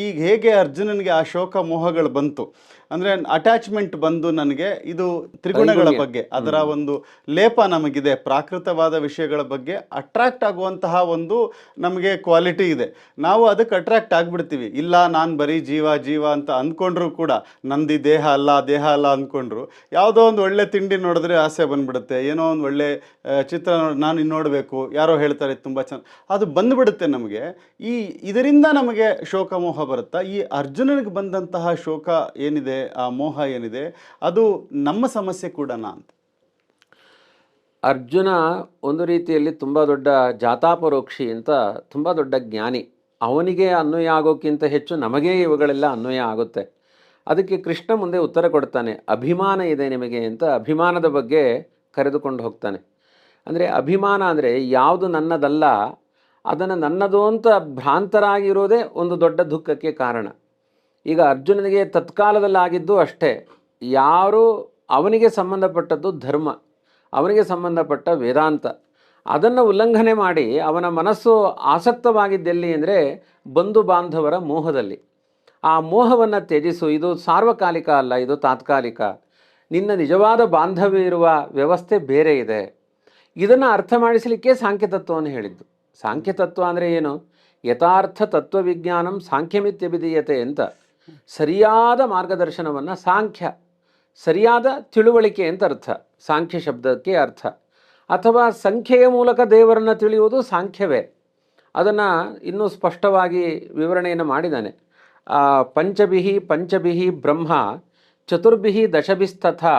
[SPEAKER 1] ಈಗ ಹೇಗೆ ಅರ್ಜುನನಿಗೆ ಆ ಶೋಕ ಮೋಹಗಳು ಬಂತು, ಅಂದರೆ ಅಟ್ಯಾಚ್ಮೆಂಟ್ ಬಂದು ನನಗೆ ಇದು ತ್ರಿಗುಣಗಳ ಬಗ್ಗೆ ಅದರ ಒಂದು ಲೇಪ ನಮಗಿದೆ, ಪ್ರಾಕೃತವಾದ ವಿಷಯಗಳ ಬಗ್ಗೆ ಅಟ್ರಾಕ್ಟ್ ಆಗುವಂತಹ ಒಂದು ನಮಗೆ ಕ್ವಾಲಿಟಿ ಇದೆ. ನಾವು ಅದಕ್ಕೆ ಅಟ್ರಾಕ್ಟ್ ಆಗಿಬಿಡ್ತೀವಿ. ಇಲ್ಲ ನಾನು ಬರೀ ಜೀವ ಜೀವ ಅಂತ ಅಂದ್ಕೊಂಡ್ರು ಕೂಡ, ನಂದಿ ದೇಹ ಅಲ್ಲ ಅಂದ್ಕೊಂಡ್ರು, ಯಾವುದೋ ಒಂದು ಒಳ್ಳೆ ತಿಂಡಿ ನೋಡಿದ್ರೆ ಆಸೆ ಬಂದ್ಬಿಡುತ್ತೆ, ಏನೋ ಒಂದು ಒಳ್ಳೆ ಚಿತ್ರ ನಾನು ನೋಡಬೇಕು, ಯಾರೋ ಹೇಳ್ತಾರೆ ತುಂಬ ಚೆನ್ನಾಗಿ, ಅದು ಬಂದುಬಿಡುತ್ತೆ ನಮಗೆ. ಇದರಿಂದ ನಮಗೆ ಶೋಕ ಮೋಹ ಬರುತ್ತಾ? ಈ ಅರ್ಜುನನಿಗೆ ಬಂದಂತಹ ಶೋಕ ಏನಿದೆ, ಆ ಮೋಹ ಏನಿದೆ, ಅದು ನಮ್ಮ ಸಮಸ್ಯೆ ಕೂಡನಾ ಅಂತ?
[SPEAKER 2] ಅರ್ಜುನ ಒಂದು ರೀತಿಯಲ್ಲಿ ತುಂಬ ದೊಡ್ಡ ಜಾತಾಪರೋಕ್ಷಿ ಅಂತ, ತುಂಬ ದೊಡ್ಡ ಜ್ಞಾನಿ. ಅವನಿಗೆ ಅನ್ವಯ ಆಗೋಕ್ಕಿಂತ ಹೆಚ್ಚು ನಮಗೇ ಇವುಗಳೆಲ್ಲ ಅನ್ವಯ ಆಗುತ್ತೆ. ಅದಕ್ಕೆ ಕೃಷ್ಣ ಮುಂದೆ ಉತ್ತರ ಕೊಡ್ತಾನೆ. ಅಭಿಮಾನ ಇದೆ ನಿಮಗೆ ಅಂತ ಅಭಿಮಾನದ ಬಗ್ಗೆ ಕರೆದುಕೊಂಡು ಹೋಗ್ತಾನೆ. ಅಂದರೆ ಅಭಿಮಾನ ಅಂದರೆ ಯಾವುದು ನನ್ನದಲ್ಲ ಅದನ್ನು ನನ್ನದು ಅಂತ ಭ್ರಾಂತರಾಗಿರೋದೇ ಒಂದು ದೊಡ್ಡ ದುಃಖಕ್ಕೆ ಕಾರಣ. ಈಗ ಅರ್ಜುನನಿಗೆ ತತ್ಕಾಲದಲ್ಲಿ ಆಗಿದ್ದು ಅಷ್ಟೇ. ಯಾರು ಅವನಿಗೆ ಸಂಬಂಧಪಟ್ಟದ್ದು ಧರ್ಮ, ಅವನಿಗೆ ಸಂಬಂಧಪಟ್ಟ ವೇದಾಂತ, ಅದನ್ನು ಉಲ್ಲಂಘನೆ ಮಾಡಿ ಅವನ ಮನಸ್ಸು ಆಸಕ್ತವಾಗಿದ್ದೆಲ್ಲಿ ಅಂದರೆ ಬಂಧು ಬಾಂಧವರ ಮೋಹದಲ್ಲಿ. ಆ ಮೋಹವನ್ನು ತ್ಯಜಿಸು, ಇದು ಸಾರ್ವಕಾಲಿಕ ಅಲ್ಲ, ಇದು ತಾತ್ಕಾಲಿಕ. ನಿನ್ನ ನಿಜವಾದ ಬಾಂಧವ್ಯ ಇರುವ ವ್ಯವಸ್ಥೆ ಬೇರೆ ಇದೆ. ಇದನ್ನು ಅರ್ಥ ಮಾಡಿಸಲಿಕ್ಕೆ ಸಾಂಖ್ಯತತ್ವವನ್ನು ಹೇಳಿದ್ದು. ಸಾಂಖ್ಯತತ್ವ ಅಂದರೆ ಏನು? ಯಥಾರ್ಥ ತತ್ವವಿಜ್ಞಾನಂ ಸಾಂಖ್ಯಮಿತ್ಯಭಿಧೀಯತೆ ಅಂತ. ಸರಿಯಾದ ಮಾರ್ಗದರ್ಶನವನ್ನು ಸಾಂಖ್ಯ, ಸರಿಯಾದ ತಿಳುವಳಿಕೆ ಅಂತ ಅರ್ಥ ಸಾಂಖ್ಯ ಶಬ್ದಕ್ಕೆ ಅರ್ಥ. ಅಥವಾ ಸಂಖ್ಯೆಯ ಮೂಲಕ ದೇವರನ್ನು ತಿಳಿಯುವುದು ಸಾಂಖ್ಯವೇ. ಅದನ್ನು ಇನ್ನೂ ಸ್ಪಷ್ಟವಾಗಿ ವಿವರಣೆಯನ್ನು ಮಾಡಿದ್ದಾನೆ. ಪಂಚಭಿಹಿ ಬ್ರಹ್ಮ ಚತುರ್ಭಿಹಿ ದಶಭಿಸ್ತಥಾ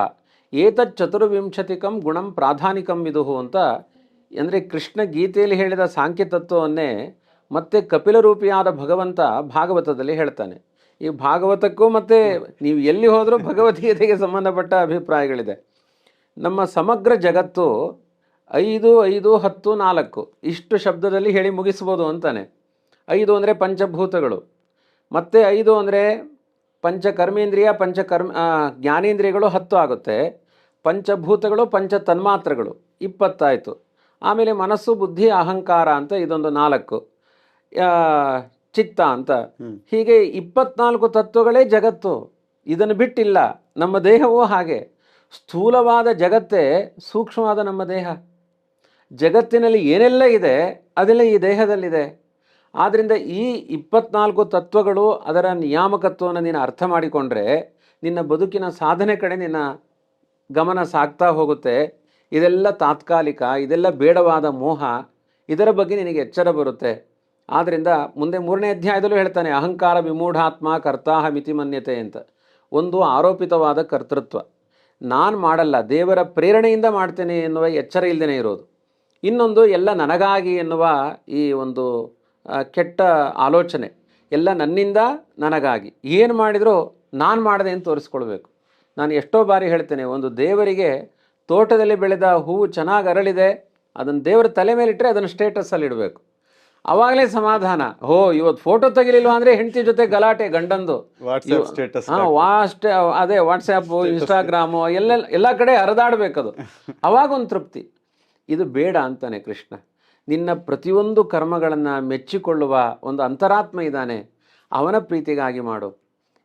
[SPEAKER 2] ಏತತ್ ಚತುರ್ವಿಂಶತಿಕಂ ಗುಣಂ ಪ್ರಾಧಾನಿಕಂ ವಿದುಹು ಅಂತ. ಅಂದರೆ ಕೃಷ್ಣ ಗೀತೆಯಲ್ಲಿ ಹೇಳಿದ ಸಾಂಖ್ಯ ತತ್ವವನ್ನೇ ಮತ್ತೆ ಕಪಿಲರೂಪಿಯಾದ ಭಗವಂತ ಭಾಗವತದಲ್ಲಿ ಹೇಳ್ತಾನೆ. ಈ ಭಾಗವತಕ್ಕೂ ಮತ್ತು ನೀವು ಎಲ್ಲಿ ಹೋದರೂ ಭಗವದ್ಗೀತೆಗೆ ಸಂಬಂಧಪಟ್ಟ ಅಭಿಪ್ರಾಯಗಳಿದೆ. ನಮ್ಮ ಸಮಗ್ರ ಜಗತ್ತು 5, 5, 10, 4 ಇಷ್ಟು ಶಬ್ದದಲ್ಲಿ ಹೇಳಿ ಮುಗಿಸ್ಬೋದು ಅಂತಾನೆ. 5 ಅಂದರೆ ಪಂಚಭೂತಗಳು, ಮತ್ತು 5 ಅಂದರೆ ಪಂಚಕರ್ಮೇಂದ್ರಿಯ, ಜ್ಞಾನೇಂದ್ರಿಯಗಳು 10 ಆಗುತ್ತೆ. ಪಂಚಭೂತಗಳು, ಪಂಚ ತನ್ಮಾತ್ರಗಳು 20 ಆಯಿತು. ಆಮೇಲೆ ಮನಸ್ಸು, ಬುದ್ಧಿ, ಅಹಂಕಾರ ಅಂತ ಇದೊಂದು 4. ಚಿತ್ತ ಅಂತ. ಹೀಗೆ 24 ತತ್ವಗಳೇ ಜಗತ್ತು. ಇದನ್ನು ಬಿಟ್ಟಿಲ್ಲ. ನಮ್ಮ ದೇಹವೂ ಹಾಗೆ. ಸ್ಥೂಲವಾದ ಜಗತ್ತೇ ಸೂಕ್ಷ್ಮವಾದ ನಮ್ಮ ದೇಹ. ಜಗತ್ತಿನಲ್ಲಿ ಏನೆಲ್ಲ ಇದೆ ಅದೆಲ್ಲ ಈ ದೇಹದಲ್ಲಿದೆ. ಆದ್ದರಿಂದ ಈ 24 ತತ್ವಗಳು ಅದರ ನಿಯಾಮಕತ್ವವನ್ನು ನೀನು ಅರ್ಥ ಮಾಡಿಕೊಂಡ್ರೆ ನಿನ್ನ ಬದುಕಿನ ಸಾಧನೆ ಕಡೆ ನಿನ್ನ ಗಮನ ಸಾಗ್ತಾ ಹೋಗುತ್ತೆ. ಇದೆಲ್ಲ ತಾತ್ಕಾಲಿಕ, ಇದೆಲ್ಲ ಬೇಡವಾದ ಮೋಹ, ಇದರ ಬಗ್ಗೆ ನಿನಗೆ ಎಚ್ಚರ ಬರುತ್ತೆ. ಆದ್ದರಿಂದ ಮುಂದೆ 3ನೇ ಅಧ್ಯಾಯದಲ್ಲೂ ಹೇಳ್ತಾನೆ, ಅಹಂಕಾರ ವಿಮೂಢಾತ್ಮ ಕರ್ತಾಹ ಮಿತಿ ಮನ್ಯತೆ ಅಂತ. ಒಂದು ಆರೋಪಿತವಾದ ಕರ್ತೃತ್ವ, ನಾನು ಮಾಡಲ್ಲ, ದೇವರ ಪ್ರೇರಣೆಯಿಂದ ಮಾಡ್ತೇನೆ ಎನ್ನುವ ಎಚ್ಚರ ಇಲ್ಲದೇ ಇರೋದು. ಇನ್ನೊಂದು ಎಲ್ಲ ನನಗಾಗಿ ಎನ್ನುವ ಈ ಒಂದು ಕೆಟ್ಟ ಆಲೋಚನೆ, ಎಲ್ಲ ನನ್ನಿಂದ ನನಗಾಗಿ, ಏನು ಮಾಡಿದರೂ ನಾನು ಮಾಡಿದೆ ಅಂತ ತೋರಿಸ್ಕೊಳ್ಬೇಕು. ನಾನು ಎಷ್ಟೋ ಬಾರಿ ಹೇಳ್ತೇನೆ, ಒಂದು ದೇವರಿಗೆ ತೋಟದಲ್ಲಿ ಬೆಳೆದ ಹೂವು ಚೆನ್ನಾಗಿ ಅರಳಿದೆ, ಅದನ್ನು ದೇವರ ತಲೆ ಮೇಲಿಟ್ಟರೆ ಅದನ್ನು ಸ್ಟೇಟಸಲ್ಲಿ ಇಡಬೇಕು. ಆವಾಗಲೇ ಸಮಾಧಾನ. ಇವತ್ತು ಫೋಟೋ ತೆಗಿಲಿಲ್ವ ಅಂದರೆ ಹೆಂಡತಿ ಜೊತೆ ಗಲಾಟೆ ಗಂಡಂದು. ಅದೇ ವಾಟ್ಸ್ಯಾಪು, ಇನ್ಸ್ಟಾಗ್ರಾಮು ಎಲ್ಲ ಕಡೆ ಹರಿದಾಡಬೇಕದು. ಅವಾಗೊಂದು ತೃಪ್ತಿ. ಇದು ಬೇಡ ಅಂತಾನೆ ಕೃಷ್ಣ. ನಿನ್ನ ಪ್ರತಿಯೊಂದು ಕರ್ಮಗಳನ್ನು ಮೆಚ್ಚಿಕೊಳ್ಳುವ ಒಂದು ಅಂತರಾತ್ಮ ಇದ್ದಾನೆ, ಅವನ ಪ್ರೀತಿಗಾಗಿ ಮಾಡು.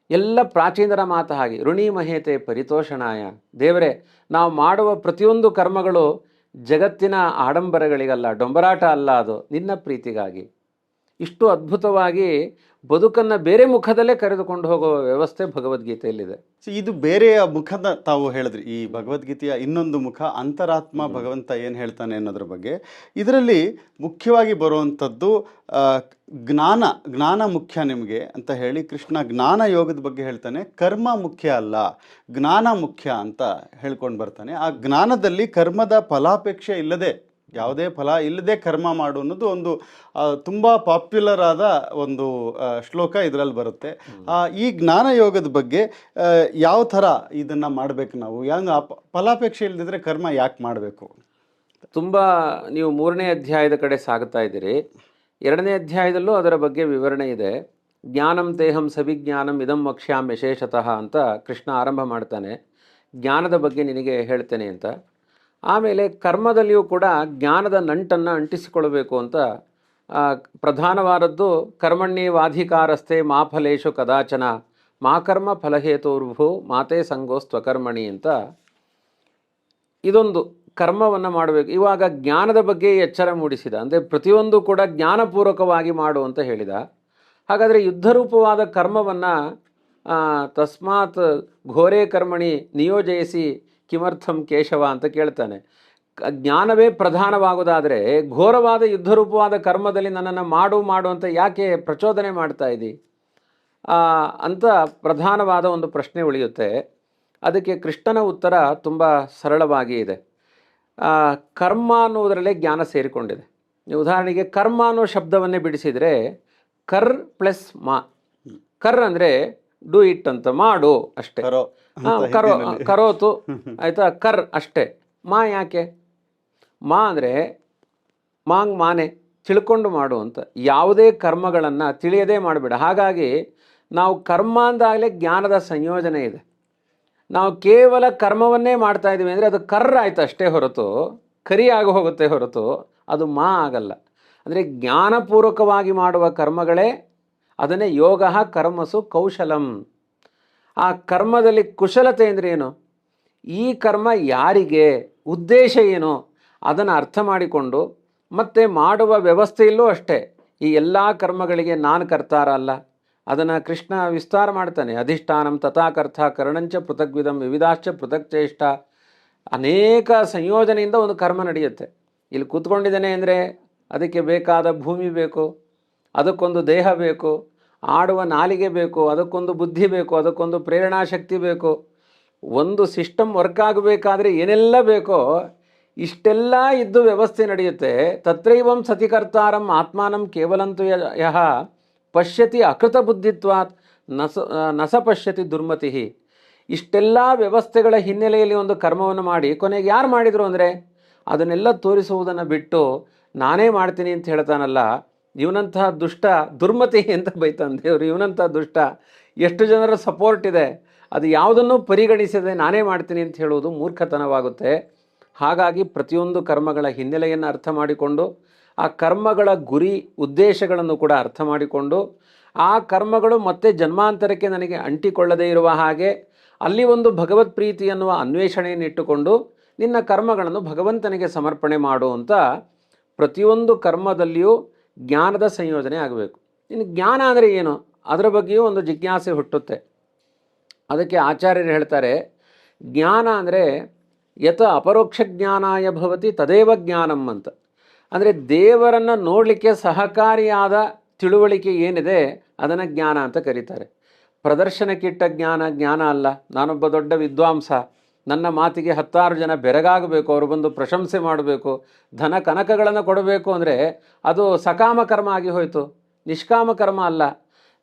[SPEAKER 2] ಎಲ್ಲ ಪ್ರಾಚೀನರ ಮಾತು ಹಾಗೆ, ಋಣಿ ಮಹೇತೆ ಪರಿತೋಷಣಾಯ. ದೇವರೇ, ನಾವು ಮಾಡುವ ಪ್ರತಿಯೊಂದು ಕರ್ಮಗಳು ಜಗತ್ತಿನ ಆಡಂಬರಗಳಿಗಲ್ಲ, ಡೊಂಬರಾಟ ಅಲ್ಲ, ಅದು ನಿನ್ನ ಪ್ರೀತಿಗಾಗಿ. ಇಷ್ಟು ಅದ್ಭುತವಾಗಿ ಬದುಕನ್ನು ಬೇರೆ ಮುಖದಲ್ಲೇ ಕರೆದುಕೊಂಡು ಹೋಗುವ ವ್ಯವಸ್ಥೆ ಭಗವದ್ಗೀತೆಯಲ್ಲಿದೆ.
[SPEAKER 1] ಇದು ಬೇರೆಯ ಮುಖದ ತಾವು ಹೇಳಿದ್ರಿ. ಈ ಭಗವದ್ಗೀತೆಯ ಇನ್ನೊಂದು ಮುಖ ಅಂತರಾತ್ಮ, ಭಗವಂತ ಏನು ಹೇಳ್ತಾನೆ ಅನ್ನೋದ್ರ ಬಗ್ಗೆ. ಇದರಲ್ಲಿ ಮುಖ್ಯವಾಗಿ ಬರುವಂಥದ್ದು ಜ್ಞಾನ ಮುಖ್ಯ ನಿಮಗೆ ಅಂತ ಹೇಳಿ ಕೃಷ್ಣ ಜ್ಞಾನ ಯೋಗದ ಬಗ್ಗೆ ಹೇಳ್ತಾನೆ. ಕರ್ಮ ಮುಖ್ಯ ಅಲ್ಲ, ಜ್ಞಾನ ಮುಖ್ಯ ಅಂತ ಹೇಳ್ಕೊಂಡು ಬರ್ತಾನೆ. ಆ ಜ್ಞಾನದಲ್ಲಿ ಕರ್ಮದ ಫಲಾಪೇಕ್ಷೆ ಇಲ್ಲದೆ, ಯಾವುದೇ ಫಲ ಇಲ್ಲದೆ ಕರ್ಮ ಮಾಡು ಅನ್ನೋದು ಒಂದು ತುಂಬ ಪಾಪ್ಯುಲರ್ ಆದ ಒಂದು ಶ್ಲೋಕ ಇದರಲ್ಲಿ ಬರುತ್ತೆ. ಈ ಜ್ಞಾನ ಯೋಗದ ಬಗ್ಗೆ ಯಾವ ಥರ ಇದನ್ನು ಮಾಡಬೇಕು ನಾವು, ಹೆಂಗೆ ಫಲಾಪೇಕ್ಷೆ ಇಲ್ಲದಿದ್ರೆ ಕರ್ಮ ಯಾಕೆ ಮಾಡಬೇಕು?
[SPEAKER 2] ತುಂಬ ನೀವು 3ನೇ ಅಧ್ಯಾಯದ ಕಡೆ ಸಾಗುತ್ತಾ ಇದ್ದೀರಿ. 2ನೇ ಅಧ್ಯಾಯದಲ್ಲೂ ಅದರ ಬಗ್ಗೆ ವಿವರಣೆ ಇದೆ. ಜ್ಞಾನಂ ದೇಹಂ ಸವಿಜ್ಞಾನಂ ಇದಂ ವಕ್ಷ್ಯಾಮ್ ವಿಶೇಷತಃ ಅಂತ ಕೃಷ್ಣ ಆರಂಭ ಮಾಡ್ತಾನೆ. ಜ್ಞಾನದ ಬಗ್ಗೆ ನಿನಗೆ ಹೇಳ್ತೇನೆ ಅಂತ. ಆಮೇಲೆ ಕರ್ಮದಲ್ಲಿಯೂ ಕೂಡ ಜ್ಞಾನದ ನಂಟನ್ನು ಅಂಟಿಸಿಕೊಳ್ಬೇಕು ಅಂತ ಪ್ರಧಾನವಾದದ್ದು ಕರ್ಮಣ್ಯೇವಾಧಿಕಾರಸ್ಥೆ ಮಾ ಫಲೇಶು ಕದಾಚನ ಮಾ ಕರ್ಮ ಫಲಹೇತುರ್ಭು ಮಾತೇ ಸಂಗೋಸ್ತ್ವಕರ್ಮಣಿ ಅಂತ. ಇದೊಂದು ಕರ್ಮವನ್ನು ಮಾಡಬೇಕು. ಇವಾಗ ಜ್ಞಾನದ ಬಗ್ಗೆ ಎಚ್ಚರ ಮೂಡಿಸಿದ, ಅಂದರೆ ಪ್ರತಿಯೊಂದು ಕೂಡ ಜ್ಞಾನಪೂರ್ವಕವಾಗಿ ಮಾಡು ಅಂತ ಹೇಳಿದ. ಹಾಗಾದರೆ ಯುದ್ಧರೂಪವಾದ ಕರ್ಮವನ್ನು ತಸ್ಮಾತ್ ಘೋರೇ ಕರ್ಮಣಿ ನಿಯೋಜಯಿಸಿ ಕಿಮರ್ಥಂ ಕೇಶವ ಅಂತ ಕೇಳ್ತಾನೆ. ಜ್ಞಾನವೇ ಪ್ರಧಾನವಾಗುವುದಾದರೆ ಘೋರವಾದ ಯುದ್ಧರೂಪವಾದ ಕರ್ಮದಲ್ಲಿ ನನ್ನನ್ನು ಮಾಡು ಅಂತ ಯಾಕೆ ಪ್ರಚೋದನೆ ಮಾಡ್ತಾ ಇದ್ದಿ ಅಂತ ಪ್ರಧಾನವಾದ ಒಂದು ಪ್ರಶ್ನೆ ಉಳಿಯುತ್ತೆ. ಅದಕ್ಕೆ ಕೃಷ್ಣನ ಉತ್ತರ ತುಂಬ ಸರಳವಾಗಿ ಇದೆ. ಕರ್ಮ ಅನ್ನುವುದರಲ್ಲೇ ಜ್ಞಾನ ಸೇರಿಕೊಂಡಿದೆ. ಉದಾಹರಣೆಗೆ ಕರ್ಮ ಅನ್ನೋ ಶಬ್ದವನ್ನೇ ಬಿಡಿಸಿದರೆ ಕರ್ ಪ್ಲಸ್ ಮಾ. ಕರ್ ಅಂದರೆ ಡೂ ಇಟ್ ಅಂತ, ಮಾಡು ಅಷ್ಟೇ. ಕರೋತು ಆಯಿತಾ, ಕರ್ ಅಷ್ಟೇ. ಮಾ ಯಾಕೆ? ಮಾ ಅಂದರೆ ಮಾನೆ, ತಿಳ್ಕೊಂಡು ಮಾಡು ಅಂತ. ಯಾವುದೇ ಕರ್ಮಗಳನ್ನು ತಿಳಿಯದೇ ಮಾಡಬೇಡ. ಹಾಗಾಗಿ ನಾವು ಕರ್ಮ ಅಂದಾಗಲೇ ಜ್ಞಾನದ ಸಂಯೋಜನೆ ಇದೆ. ನಾವು ಕೇವಲ ಕರ್ಮವನ್ನೇ ಮಾಡ್ತಾ ಇದ್ದೀವಿ ಅಂದರೆ ಅದು ಕರ್ರ ಆಯ್ತು ಅಷ್ಟೇ ಹೊರತು, ಕರಿ ಆಗಿ ಹೋಗುತ್ತೆ ಹೊರತು ಅದು ಮಾ ಆಗಲ್ಲ. ಅಂದರೆ ಜ್ಞಾನಪೂರ್ವಕವಾಗಿ ಮಾಡುವ ಕರ್ಮಗಳೇ, ಅದನ್ನೇ ಯೋಗ ಕರ್ಮಸು ಕೌಶಲಂ. ಆ ಕರ್ಮದಲ್ಲಿ ಕುಶಲತೆ ಅಂದರೆ ಏನು, ಈ ಕರ್ಮ ಯಾರಿಗೆ, ಉದ್ದೇಶ ಏನು, ಅದನ್ನು ಅರ್ಥ ಮಾಡಿಕೊಂಡು ಮತ್ತೆ ಮಾಡುವ ವ್ಯವಸ್ಥೆಯಲ್ಲೂ ಅಷ್ಟೇ. ಈ ಎಲ್ಲ ಕರ್ಮಗಳಿಗೆ ನಾನು ಕರ್ತಾರ ಅಲ್ಲ, ಅದನ್ನು ಕೃಷ್ಣ ವಿಸ್ತಾರ ಮಾಡ್ತಾನೆ. ಅಧಿಷ್ಠಾನಂ ತಥಾಕರ್ಥ ಕರ್ಣಂಚ ಪೃಥಗ್ವಿಧಂ ವಿವಿಧಾಶ್ಚ ಪೃಥಕ್ ಚೇಷ್ಟ. ಅನೇಕ ಸಂಯೋಜನೆಯಿಂದ ಒಂದು ಕರ್ಮ ನಡೆಯುತ್ತೆ. ಇಲ್ಲಿ ಕೂತ್ಕೊಂಡಿದ್ದೇನೆ ಅಂದರೆ ಅದಕ್ಕೆ ಬೇಕಾದ ಭೂಮಿ ಬೇಕು, ಅದಕ್ಕೊಂದು ದೇಹ ಬೇಕು, ಆಡುವ ನಾಲಿಗೆ ಬೇಕು, ಅದಕ್ಕೊಂದು ಬುದ್ಧಿ ಬೇಕು, ಅದಕ್ಕೊಂದು ಪ್ರೇರಣಾಶಕ್ತಿ ಬೇಕು. ಒಂದು ಸಿಸ್ಟಮ್ ವರ್ಕ್ ಆಗಬೇಕಾದ್ರೆ ಏನೆಲ್ಲ ಬೇಕೋ ಇಷ್ಟೆಲ್ಲ ಇದ್ದು ವ್ಯವಸ್ಥೆ ನಡೆಯುತ್ತೆ. ತತ್ರೈವಂ ಸತಿಕರ್ತಾರಂ ಆತ್ಮಾನಂ ಕೇವಲಂತು ಯಹ ಪಶ್ಯತಿ ಅಕೃತ ಬುದ್ಧಿತ್ವಾತ್ ನಸ ಪಶ್ಯತಿ ದುರ್ಮತಿ. ಇಷ್ಟೆಲ್ಲ ವ್ಯವಸ್ಥೆಗಳ ಹಿನ್ನೆಲೆಯಲ್ಲಿ ಒಂದು ಕರ್ಮವನ್ನು ಮಾಡಿ ಕೊನೆಗೆ ಯಾರು ಮಾಡಿದರು ಅಂದರೆ ಅದನ್ನೆಲ್ಲ ತೋರಿಸುವುದನ್ನು ಬಿಟ್ಟು ನಾನೇ ಮಾಡ್ತೀನಿ ಅಂತ ಹೇಳ್ತಾನಲ್ಲ, ಇವನಂತಹ ದುಷ್ಟ ದುರ್ಮತಿ ಅಂತ ಬೈತಾನೆ ದೇವರು. ಇವನಂತಹ ದುಷ್ಟ ಎಷ್ಟು ಜನರ ಸಪೋರ್ಟ್ ಇದೆ, ಅದು ಯಾವುದನ್ನು ಪರಿಗಣಿಸದೆ ನಾನೇ ಮಾಡ್ತೀನಿ ಅಂತ ಹೇಳುವುದು ಮೂರ್ಖತನವಾಗುತ್ತೆ. ಹಾಗಾಗಿ ಪ್ರತಿಯೊಂದು ಕರ್ಮಗಳ ಹಿನ್ನೆಲೆಯನ್ನು ಅರ್ಥ ಮಾಡಿಕೊಂಡು ಆ ಕರ್ಮಗಳ ಗುರಿ ಉದ್ದೇಶಗಳನ್ನು ಕೂಡ ಅರ್ಥ ಮಾಡಿಕೊಂಡು ಆ ಕರ್ಮಗಳು ಮತ್ತೆ ಜನ್ಮಾಂತರಕ್ಕೆ ನನಗೆ ಅಂಟಿಕೊಳ್ಳದೇ ಇರುವ ಹಾಗೆ ಅಲ್ಲಿ ಒಂದು ಭಗವತ್ ಪ್ರೀತಿ ಎನ್ನುವ ಅನ್ವೇಷಣೆಯನ್ನು ಇಟ್ಟುಕೊಂಡು ನಿನ್ನ ಕರ್ಮಗಳನ್ನು ಭಗವಂತನಿಗೆ ಸಮರ್ಪಣೆ ಮಾಡು ಅಂತ ಪ್ರತಿಯೊಂದು ಕರ್ಮದಲ್ಲಿಯೂ ಜ್ಞಾನದ ಸಂಯೋಜನೆ ಆಗಬೇಕು. ಇನ್ನು ಜ್ಞಾನ ಅಂದರೆ ಏನು ಅದರ ಬಗ್ಗೆಯೂ ಒಂದು ಜಿಜ್ಞಾಸೆ ಹುಟ್ಟುತ್ತೆ. ಅದಕ್ಕೆ ಆಚಾರ್ಯರು ಹೇಳ್ತಾರೆ, ಜ್ಞಾನ ಅಂದರೆ ಯತ ಅಪರೋಕ್ಷ ಜ್ಞಾನಾಯ ಭವತಿ ತದೇವ ಜ್ಞಾನಂ ಅಂತ. ಅಂದರೆ ದೇವರನ್ನು ನೋಡಲಿಕ್ಕೆ ಸಹಕಾರಿಯಾದ ತಿಳುವಳಿಕೆ ಏನಿದೆ ಅದನ್ನು ಜ್ಞಾನ ಅಂತ ಕರೀತಾರೆ. ಪ್ರದರ್ಶನಕ್ಕಿಟ್ಟ ಜ್ಞಾನ ಜ್ಞಾನ ಅಲ್ಲ. ನಾನೊಬ್ಬ ದೊಡ್ಡ ವಿದ್ವಾಂಸ, ನನ್ನ ಮಾತಿಗೆ 10 ಜನ ಬೆರಗಾಗಬೇಕು, ಅವರು ಬಂದು ಪ್ರಶಂಸೆ ಮಾಡಬೇಕು, ಧನ ಕನಕಗಳನ್ನು ಕೊಡಬೇಕು ಅಂದರೆ ಅದು ಸಕಾಮ ಕರ್ಮ ಆಗಿ ಹೋಯಿತು, ನಿಷ್ಕಾಮ ಕರ್ಮ ಅಲ್ಲ.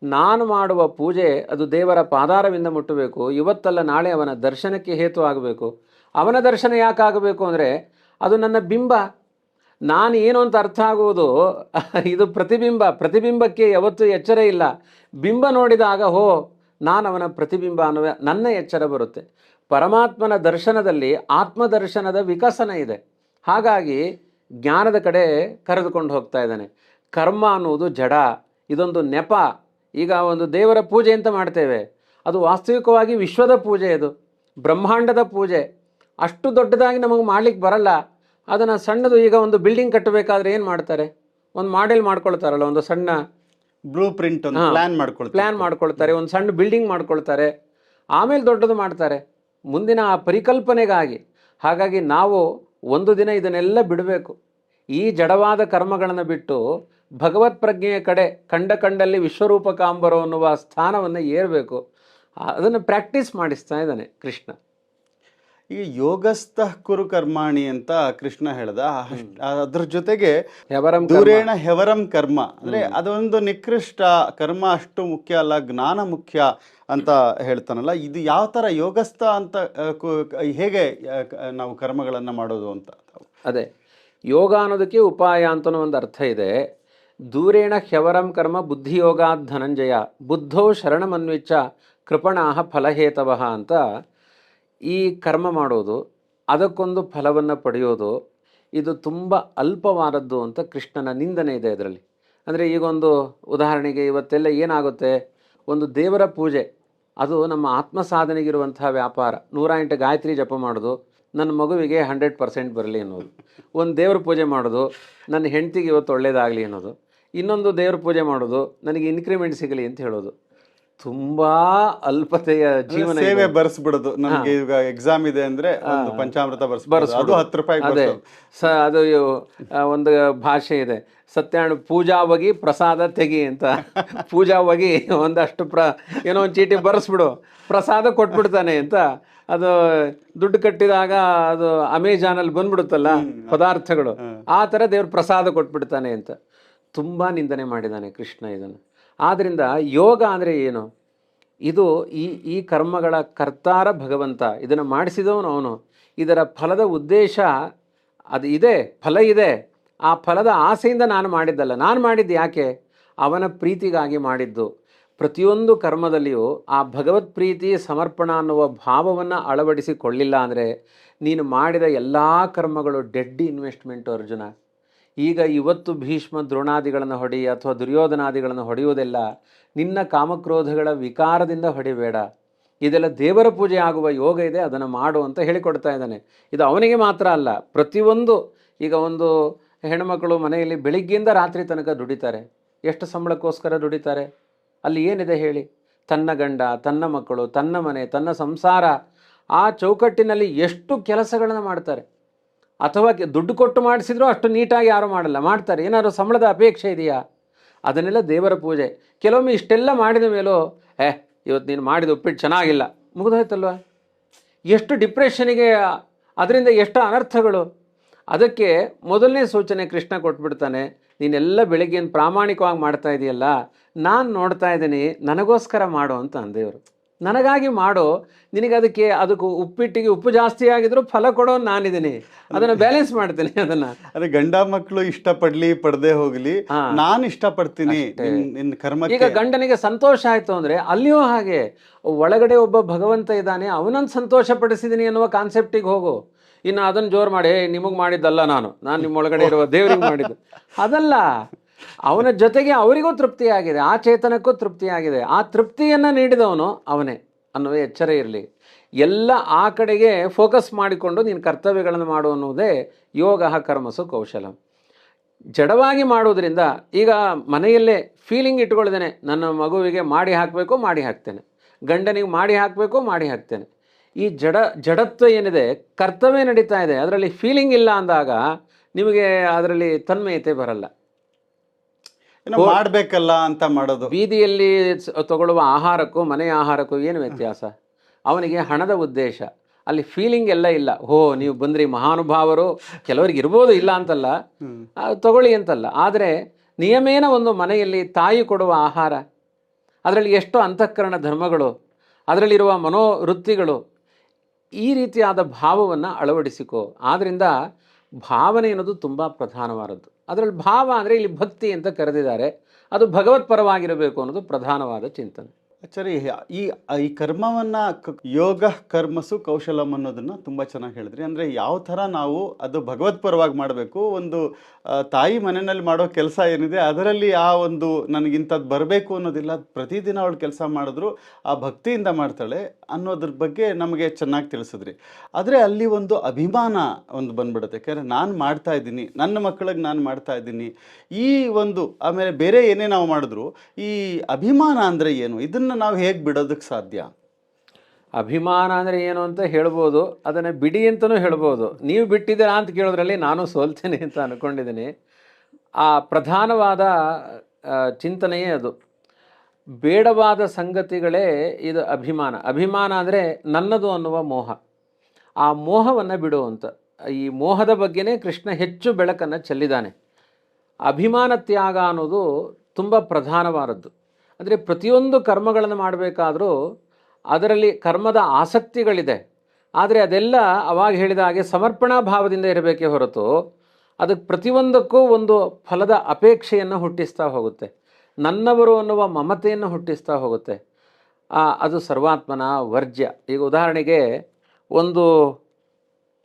[SPEAKER 2] ನಾನು ಮಾಡುವ ಪೂಜೆ ಅದು ದೇವರ ಪಾದಾರವಿಂದ ಮುಟ್ಟಬೇಕು, ಇವತ್ತಲ್ಲ ನಾಳೆ ಅವನ ದರ್ಶನಕ್ಕೆ ಹೇತು ಆಗಬೇಕು. ಅವನ ದರ್ಶನ ಯಾಕಾಗಬೇಕು ಅಂದರೆ ಅದು ನನ್ನ ಬಿಂಬ, ನಾನು ಏನು ಅಂತ ಅರ್ಥ ಆಗುವುದು ಇದು ಪ್ರತಿಬಿಂಬಕ್ಕೆ ಯಾವತ್ತೂ ಎಚ್ಚರ ಇಲ್ಲ. ಬಿಂಬ ನೋಡಿದಾಗ ನಾನು ಅವನ ಪ್ರತಿಬಿಂಬ ಅನ್ನುವ ನನ್ನ ಎಚ್ಚರ ಬರುತ್ತೆ. ಪರಮಾತ್ಮನ ದರ್ಶನದಲ್ಲಿ ಆತ್ಮದರ್ಶನದ ವಿಕಸನ ಇದೆ. ಹಾಗಾಗಿ ಜ್ಞಾನದ ಕಡೆ ಕರೆದುಕೊಂಡು ಹೋಗ್ತಾ ಇದ್ದಾನೆ. ಕರ್ಮ ಅನ್ನುವುದು ಜಡ, ಇದೊಂದು ನೆಪ. ಈಗ ಒಂದು ದೇವರ ಪೂಜೆ ಅಂತ ಮಾಡ್ತೇವೆ, ಅದು ವಾಸ್ತವಿಕವಾಗಿ ವಿಶ್ವದ ಪೂಜೆ, ಅದು ಬ್ರಹ್ಮಾಂಡದ ಪೂಜೆ. ಅಷ್ಟು ದೊಡ್ಡದಾಗಿ ನಮಗೆ ಮಾಡ್ಲಿಕ್ಕೆ ಬರಲ್ಲ. ಅದನ್ನು ಸಣ್ಣದು, ಈಗ ಒಂದು ಬಿಲ್ಡಿಂಗ್ ಕಟ್ಟಬೇಕಾದ್ರೆ ಏನು ಮಾಡ್ತಾರೆ, ಒಂದು ಮಾಡೆಲ್ ಮಾಡ್ಕೊಳ್ತಾರಲ್ಲ, ಒಂದು ಸಣ್ಣ
[SPEAKER 1] ಬ್ಲೂ ಪ್ರಿಂಟ್ ಪ್ಲಾನ್
[SPEAKER 2] ಮಾಡ್ಕೊಳ್ತಾರೆ, ಒಂದು ಸಣ್ಣ ಬಿಲ್ಡಿಂಗ್ ಮಾಡ್ಕೊಳ್ತಾರೆ, ಆಮೇಲೆ ದೊಡ್ಡದು ಮಾಡ್ತಾರೆ ಮುಂದಿನ ಆ ಪರಿಕಲ್ಪನೆಗಾಗಿ. ಹಾಗಾಗಿ ನಾವು ಒಂದು ದಿನ ಇದನ್ನೆಲ್ಲ ಬಿಡಬೇಕು. ಈ ಜಡವಾದ ಕರ್ಮಗಳನ್ನು ಬಿಟ್ಟು ಭಗವತ್ ಪ್ರಜ್ಞೆಯ ಕಡೆ ಕಂಡಲ್ಲಿ ವಿಶ್ವರೂಪ ಕಾಂಬರೋ ಅನ್ನುವ ಸ್ಥಾನವನ್ನು ಏರಬೇಕು. ಅದನ್ನು ಪ್ರಾಕ್ಟೀಸ್ ಮಾಡಿಸ್ತಾ ಇದ್ದಾನೆ ಕೃಷ್ಣ.
[SPEAKER 1] ಈ ಯೋಗಸ್ಥ ಕುರು ಕರ್ಮಾಣಿ ಅಂತ ಕೃಷ್ಣ ಹೇಳ್ದ. ಅದ್ರ ಜೊತೆಗೆ ದೂರೇಣ ಹೆವರಂ ಕರ್ಮ ಅಂದ್ರೆ ಅದೊಂದು ನಿಕೃಷ್ಟ ಕರ್ಮ ಅಷ್ಟು ಮುಖ್ಯ ಅಲ್ಲ, ಜ್ಞಾನ ಮುಖ್ಯ ಅಂತ ಹೇಳ್ತಾನಲ್ಲ. ಇದು ಯಾವ ತರ ಯೋಗಸ್ಥ ಅಂತ ಹೇಗೆ ನಾವು ಕರ್ಮಗಳನ್ನ ಮಾಡೋದು ಅಂತ?
[SPEAKER 2] ಅದೇ ಯೋಗ ಅನ್ನೋದಕ್ಕೆ ಉಪಾಯ ಅಂತನೂ ಒಂದು ಅರ್ಥ ಇದೆ. ದೂರೇಣ ಹ್ಯವರಂ ಕರ್ಮ ಬುದ್ಧಿಯೋಗಾದ್ ಧನಂಜಯ ಬುದ್ಧೋ ಶರಣಮನ್ವಿಚ್ಚ ಕೃಪಣಾಹ ಫಲಹೇತವಃ ಅಂತ. ಈ ಕರ್ಮ ಮಾಡೋದು, ಅದಕ್ಕೊಂದು ಫಲವನ್ನು ಪಡೆಯೋದು, ಇದು ತುಂಬ ಅಲ್ಪವಾದದ್ದು ಅಂತ ಕೃಷ್ಣನ ನಿಂದನೆ ಇದೆ ಇದರಲ್ಲಿ. ಅಂದರೆ ಈಗೊಂದು ಉದಾಹರಣೆಗೆ ಇವತ್ತೆಲ್ಲ ಏನಾಗುತ್ತೆ, ಒಂದು ದೇವರ ಪೂಜೆ ಅದು ನಮ್ಮ ಆತ್ಮ ಸಾಧನೆಗಿರುವಂತಹ ವ್ಯಾಪಾರ. 108 ಗಾಯತ್ರಿ ಜಪ ಮಾಡೋದು, ನನ್ನ ಮಗುವಿಗೆ 100% ಬರಲಿ ಅನ್ನೋದು. ಒಂದು ದೇವ್ರ ಪೂಜೆ ಮಾಡೋದು, ನನ್ನ ಹೆಂಡತಿಗೆ ಇವತ್ತು ಒಳ್ಳೇದಾಗಲಿ ಅನ್ನೋದು. ಇನ್ನೊಂದು ದೇವ್ರ ಪೂಜೆ ಮಾಡೋದು, ನನಗೆ ಇನ್ಕ್ರಿಮೆಂಟ್ ಸಿಗಲಿ ಅಂತ ಹೇಳೋದು. ತುಂಬಾ ಅಲ್ಪತೆಯ ಜೀವನ.
[SPEAKER 1] ಸೇವೆ ಬರ್ಸ್ಬಿಡೋದು, ನನಗೆ ಈಗ ಎಕ್ಸಾಮ್ ಇದೆ ಅಂದ್ರೆ ಒಂದು ಪಂಚಾಮೃತ ಬರ್ಸ್ಬಿಡೋದು, 10 ರೂಪಾಯಿ.
[SPEAKER 2] ಅದೇ ಅದು ಒಂದು ಭಾಷೆ ಇದೆ, ಸತ್ಯಾಣ ಪೂಜಾವಾಗಿ ಪ್ರಸಾದ ತೆಗಿ ಅಂತ. ಪೂಜಾವಾಗಿ ಒಂದಷ್ಟು ಏನೋ ಒಂದು ಚೀಟಿ ಬರ್ಸ್ಬಿಡು, ಪ್ರಸಾದ ಕೊಟ್ಬಿಡ್ತಾನೆ ಅಂತ. ಅದು ದುಡ್ಡು ಕಟ್ಟಿದಾಗ ಅದು ಅಮೆಜಾನಲ್ಲಿ ಬಂದ್ಬಿಡುತ್ತಲ್ಲ ಪದಾರ್ಥಗಳು, ಆ ಥರ ದೇವ್ರ ಪ್ರಸಾದ ಕೊಟ್ಬಿಡ್ತಾನೆ ಅಂತ ತುಂಬ ನಿಂದನೆ ಮಾಡಿದ್ದಾನೆ ಕೃಷ್ಣ ಇದನ್ನು. ಆದ್ದರಿಂದ ಯೋಗ ಅಂದರೆ ಏನು? ಇದು ಈ ಕರ್ಮಗಳ ಕರ್ತಾರ ಭಗವಂತ, ಇದನ್ನು ಮಾಡಿಸಿದವನು ಅವನು. ಇದರ ಫಲದ ಉದ್ದೇಶ ಅದು ಇದೆ, ಫಲ ಇದೆ. ಆ ಫಲದ ಆಸೆಯಿಂದ ನಾನು ಮಾಡಿದ್ದಲ್ಲ, ನಾನು ಮಾಡಿದ್ದು ಯಾಕೆ? ಅವನ ಪ್ರೀತಿಗಾಗಿ ಮಾಡಿದ್ದು. ಪ್ರತಿಯೊಂದು ಕರ್ಮದಲ್ಲಿಯೂ ಆ ಭಗವತ್ ಪ್ರೀತಿ ಸಮರ್ಪಣ ಅನ್ನುವ ಭಾವವನ್ನು ಅಳವಡಿಸಿಕೊಳ್ಳಿಲ್ಲ ಅಂದರೆ ನೀನು ಮಾಡಿದ ಎಲ್ಲ ಕರ್ಮಗಳು ಡೆಡ್ ಇನ್ವೆಸ್ಟ್ಮೆಂಟು ಅರ್ಜುನ. ಈಗ ಇವತ್ತು ಭೀಷ್ಮ ದ್ರೋಣಾದಿಗಳನ್ನು ಹೊಡಿ ಅಥವಾ ದುರ್ಯೋಧನಾದಿಗಳನ್ನು ಹೊಡೆಯುವುದೆಲ್ಲ ನಿನ್ನ ಕಾಮಕ್ರೋಧಗಳ ವಿಕಾರದಿಂದ ಹೊಡಿಬೇಡ. ಇದೆಲ್ಲ ದೇವರ ಪೂಜೆ ಆಗುವ ಯೋಗ ಇದೆ, ಅದನ್ನು ಮಾಡು ಅಂತ ಹೇಳಿಕೊಡ್ತಾ ಇದ್ದಾನೆ. ಇದು ಅವನಿಗೆ ಮಾತ್ರ ಅಲ್ಲ, ಪ್ರತಿಯೊಂದು. ಈಗ ಒಂದು ಹೆಣ್ಮಕ್ಕಳು ಮನೆಯಲ್ಲಿ ಬೆಳಿಗ್ಗೆಯಿಂದ ರಾತ್ರಿ ತನಕ ದುಡಿತಾರೆ. ಎಷ್ಟು ಸಂಬಳಕ್ಕೋಸ್ಕರ ದುಡಿತಾರೆ? ಅಲ್ಲಿ ಏನಿದೆ ಹೇಳಿ? ತನ್ನ ಗಂಡ, ತನ್ನ ಮಕ್ಕಳು, ತನ್ನ ಮನೆ, ತನ್ನ ಸಂಸಾರ, ಆ ಚೌಕಟ್ಟಿನಲ್ಲಿ ಎಷ್ಟು ಕೆಲಸಗಳನ್ನು ಮಾಡ್ತಾರೆ. ಅಥವಾ ದುಡ್ಡು ಕೊಟ್ಟು ಮಾಡಿಸಿದ್ರು ಅಷ್ಟು ನೀಟಾಗಿ ಯಾರು ಮಾಡಲ್ಲ, ಮಾಡ್ತಾರೆ. ಏನಾದ್ರು ಸಂಬಳದ ಅಪೇಕ್ಷೆ ಇದೆಯಾ? ಅದನ್ನೆಲ್ಲ ದೇವರ ಪೂಜೆ. ಕೆಲವೊಮ್ಮೆ ಇಷ್ಟೆಲ್ಲ ಮಾಡಿದ ಮೇಲೂ ಇವತ್ತು ನೀನು ಮಾಡಿದ ಉಪ್ಪಿಟ್ಟು ಚೆನ್ನಾಗಿಲ್ಲ, ಮುಗಿದೋಯ್ತಲ್ವ? ಎಷ್ಟು ಡಿಪ್ರೆಷನಿಗೆ, ಅದರಿಂದ ಎಷ್ಟು ಅನರ್ಥಗಳು. ಅದಕ್ಕೆ ಮೊದಲನೇ ಸೂಚನೆ ಕೃಷ್ಣ ಕೊಟ್ಬಿಡ್ತಾನೆ, ನೀನೆಲ್ಲ ಬೆಳಗ್ಗೆ ಪ್ರಾಮಾಣಿಕವಾಗಿ ಮಾಡ್ತಾ ಇದೆಯಲ್ಲ, ನಾನು ನೋಡ್ತಾ ಇದ್ದೀನಿ, ನನಗೋಸ್ಕರ ಮಾಡು ಅಂತ ಅಂದೇವರು. ನನಗಾಗಿ ಮಾಡು, ನಿನಗೆ ಅದಕ್ಕೆ ಉಪ್ಪಿಟ್ಟಿಗೆ ಉಪ್ಪು ಜಾಸ್ತಿ ಆಗಿದ್ರು ಫಲ ಕೊಡೋ ನಾನಿದ್ದೀನಿ, ಅದನ್ನು ಬ್ಯಾಲೆನ್ಸ್ ಮಾಡ್ತೀನಿ.
[SPEAKER 1] ಅದೇ ಗಂಡ ಮಕ್ಕಳು ಇಷ್ಟಪಡ್ಲಿ ಪಡದೆ ಹೋಗ್ಲಿ, ನಾನು ಇಷ್ಟಪಡ್ತೀನಿ ನಿನ್ನ ಕರ್ಮ.
[SPEAKER 2] ಈಗ ಗಂಡನಿಗೆ ಸಂತೋಷ ಆಯ್ತು ಅಂದ್ರೆ ಅಲ್ಲಿಯೂ ಹಾಗೆ, ಒಳಗಡೆ ಒಬ್ಬ ಭಗವಂತ ಇದ್ದಾನೆ, ಅವನನ್ನು ಸಂತೋಷ ಪಡಿಸಿದ್ದೀನಿ ಅನ್ನುವ ಕಾನ್ಸೆಪ್ಟಿಗೆ ಹೋಗು. ಇನ್ನು ಅದನ್ನು ಜೋರು ಮಾಡಿ ನಿಮಗೆ ಮಾಡಿದ್ದಲ್ಲ, ನಾನು ನಿಮ್ಮೊಳಗಡೆ ಇರುವ ದೇವರಿಗೆ ಮಾಡಿದ್ದು ಅದಲ್ಲ. ಅವನ ಜೊತೆಗೆ ಅವರಿಗೂ ತೃಪ್ತಿಯಾಗಿದೆ, ಆ ಚೇತನಕ್ಕೂ ತೃಪ್ತಿಯಾಗಿದೆ. ಆ ತೃಪ್ತಿಯನ್ನು ನೀಡಿದವನು ಅವನೇ ಅನ್ನುವ ಎಚ್ಚರ ಇರಲಿ. ಎಲ್ಲ ಆ ಕಡೆಗೆ ಫೋಕಸ್ ಮಾಡಿಕೊಂಡು ನೀನು ಕರ್ತವ್ಯಗಳನ್ನು ಮಾಡು ಅನ್ನುವುದೇ ಯೋಗ ಕರ್ಮಸು ಕೌಶಲಂ. ಜಡವಾಗಿ ಮಾಡುವುದರಿಂದ, ಈಗ ಮನೆಯಲ್ಲೇ ಫೀಲಿಂಗ್ ಇಟ್ಕೊಳ್ದೇನೆ ನನ್ನ ಮಗುವಿಗೆ ಮಾಡಿ ಹಾಕಬೇಕು, ಮಾಡಿ ಹಾಕ್ತೇನೆ, ಗಂಡನಿಗೆ ಮಾಡಿ ಹಾಕಬೇಕು, ಮಾಡಿ ಹಾಕ್ತೇನೆ. ಈ ಜಡತ್ವ ಏನಿದೆ, ಕರ್ತವ್ಯ ನಡೀತಾ ಇದೆ, ಅದರಲ್ಲಿ ಫೀಲಿಂಗ್ ಇಲ್ಲ ಅಂದಾಗ ನಿಮಗೆ ಅದರಲ್ಲಿ ತನ್ಮಯತೆ ಬರಲ್ಲ.
[SPEAKER 1] ಮಾಡಬೇಕಲ್ಲ ಅಂತ ಮಾಡೋದು.
[SPEAKER 2] ಬೀದಿಯಲ್ಲಿ ತಗೊಳ್ಳುವ ಆಹಾರಕ್ಕೂ ಮನೆಯ ಆಹಾರಕ್ಕೂ ಏನು ವ್ಯತ್ಯಾಸ? ಅವನಿಗೆ ಹಣದ ಉದ್ದೇಶ, ಅಲ್ಲಿ ಫೀಲಿಂಗ್ ಎಲ್ಲ ಇಲ್ಲ. ನೀವು ಬಂದ್ರಿ ಮಹಾನುಭಾವರು, ಕೆಲವರಿಗೆ ಇರ್ಬೋದು, ಇಲ್ಲ ಅಂತಲ್ಲ, ತಗೊಳ್ಳಿ ಅಂತಲ್ಲ. ಆದರೆ ನಿಯಮೇನ ಒಂದು ಮನೆಯಲ್ಲಿ ತಾಯಿ ಕೊಡುವ ಆಹಾರ, ಅದರಲ್ಲಿ ಎಷ್ಟು ಅಂತಃಕರಣ ಧರ್ಮಗಳು, ಅದರಲ್ಲಿರುವ ಮನೋವೃತ್ತಿಗಳು, ಈ ರೀತಿಯಾದ ಭಾವವನ್ನು ಅಳವಡಿಸಿಕೋ. ಆದ್ದರಿಂದ ಭಾವನೆ ಅನ್ನೋದು ತುಂಬ ಪ್ರಧಾನವಾದದ್ದು. ಅದರಲ್ಲಿ ಭಾವ ಅಂದರೆ ಇಲ್ಲಿ ಭಕ್ತಿ ಅಂತ ಕರೆದಿದ್ದಾರೆ, ಅದು ಭಗವತ್ಪರವಾಗಿರಬೇಕು ಅನ್ನೋದು ಪ್ರಧಾನವಾದ ಚಿಂತನೆ.
[SPEAKER 1] ಆಚಾರ್ಯ, ಈ ಕರ್ಮವನ್ನು ಯೋಗ ಕರ್ಮಸು ಕೌಶಲಂ ಅನ್ನೋದನ್ನು ತುಂಬ ಚೆನ್ನಾಗಿ ಹೇಳಿದ್ರಿ. ಅಂದರೆ ಯಾವ ಥರ ನಾವು ಅದು ಭಗವತ್ಪರವಾಗಿ ಮಾಡಬೇಕು. ಒಂದು ತಾಯಿ ಮನೆಯಲ್ಲಿ ಮಾಡೋ ಕೆಲಸ ಏನಿದೆ ಅದರಲ್ಲಿ ಆ ಒಂದು ನನಗಿಂಥದ್ದು ಬರಬೇಕು ಅನ್ನೋದಿಲ್ಲ. ಪ್ರತಿದಿನ ಅವಳು ಕೆಲಸ ಮಾಡಿದ್ರು ಆ ಭಕ್ತಿಯಿಂದ ಮಾಡ್ತಾಳೆ ಅನ್ನೋದ್ರ ಬಗ್ಗೆ ನಮಗೆ ಚೆನ್ನಾಗಿ ತಿಳಿಸಿದ್ರಿ. ಆದರೆ ಅಲ್ಲಿ ಒಂದು ಅಭಿಮಾನ ಒಂದು ಬಂದ್ಬಿಡುತ್ತೆ. ಯಾಕಂದರೆ ನಾನು ಮಾಡ್ತಾ ಇದ್ದೀನಿ, ನನ್ನ ಮಕ್ಕಳಿಗೆ ನಾನು ಮಾಡ್ತಾ ಇದ್ದೀನಿ, ಈ ಒಂದು ಆಮೇಲೆ ಬೇರೆ ಏನೇ ನಾವು ಮಾಡಿದ್ರು ಈ ಅಭಿಮಾನ ಅಂದರೆ ಏನು, ಇದನ್ನು ನಾವು ಹೇಗೆ ಬಿಡೋದಕ್ಕೆ ಸಾಧ್ಯ?
[SPEAKER 2] ಅಭಿಮಾನ ಅಂದರೆ ಏನು ಅಂತ ಹೇಳ್ಬೋದು, ಅದನ್ನು ಬಿಡಿ ಅಂತಲೂ ಹೇಳ್ಬೋದು. ನೀವು ಬಿಟ್ಟಿದ್ದೀರಾ ಅಂತ ಕೇಳೋದ್ರಲ್ಲಿ ನಾನು ಸೋಲ್ತೇನೆ ಅಂತ ಅಂದ್ಕೊಂಡಿದ್ದೀನಿ. ಆ ಪ್ರಧಾನವಾದ ಚಿಂತನೆಯೇ ಅದು. ಬೇಡವಾದ ಸಂಗತಿಗಳೇ ಇದು ಅಭಿಮಾನ. ಅಭಿಮಾನ ಅಂದರೆ ನನ್ನದು ಅನ್ನುವ ಮೋಹ. ಆ ಮೋಹವನ್ನು ಬಿಡು ಅಂತ. ಈ ಮೋಹದ ಬಗ್ಗೆನೇ ಕೃಷ್ಣ ಹೆಚ್ಚು ಬೆಳಕನ್ನು ಚೆಲ್ಲಿದ್ದಾನೆ. ಅಭಿಮಾನ ತ್ಯಾಗ ಅನ್ನೋದು ತುಂಬ ಪ್ರಧಾನವಾದದ್ದು. ಅಂದರೆ ಪ್ರತಿಯೊಂದು ಕರ್ಮಗಳನ್ನು ಮಾಡಬೇಕಾದ್ರೂ ಅದರಲ್ಲಿ ಕರ್ಮದ ಆಸಕ್ತಿಗಳಿದೆ. ಆದರೆ ಅದೆಲ್ಲ ಅವಾಗ ಹೇಳಿದ ಹಾಗೆ ಸಮರ್ಪಣಾ ಭಾವದಿಂದ ಇರಬೇಕೇ ಹೊರತು ಅದಕ್ಕೆ ಪ್ರತಿಯೊಂದಕ್ಕೂ ಒಂದು ಫಲದ ಅಪೇಕ್ಷೆಯನ್ನು ಹುಟ್ಟಿಸ್ತಾ ಹೋಗುತ್ತೆ, ನನ್ನವರು ಅನ್ನುವ ಮಮತೆಯನ್ನು ಹುಟ್ಟಿಸ್ತಾ ಹೋಗುತ್ತೆ. ಅದು ಸರ್ವಾತ್ಮನ ವರ್ಜ್ಯ. ಈಗ ಉದಾಹರಣೆಗೆ ಒಂದು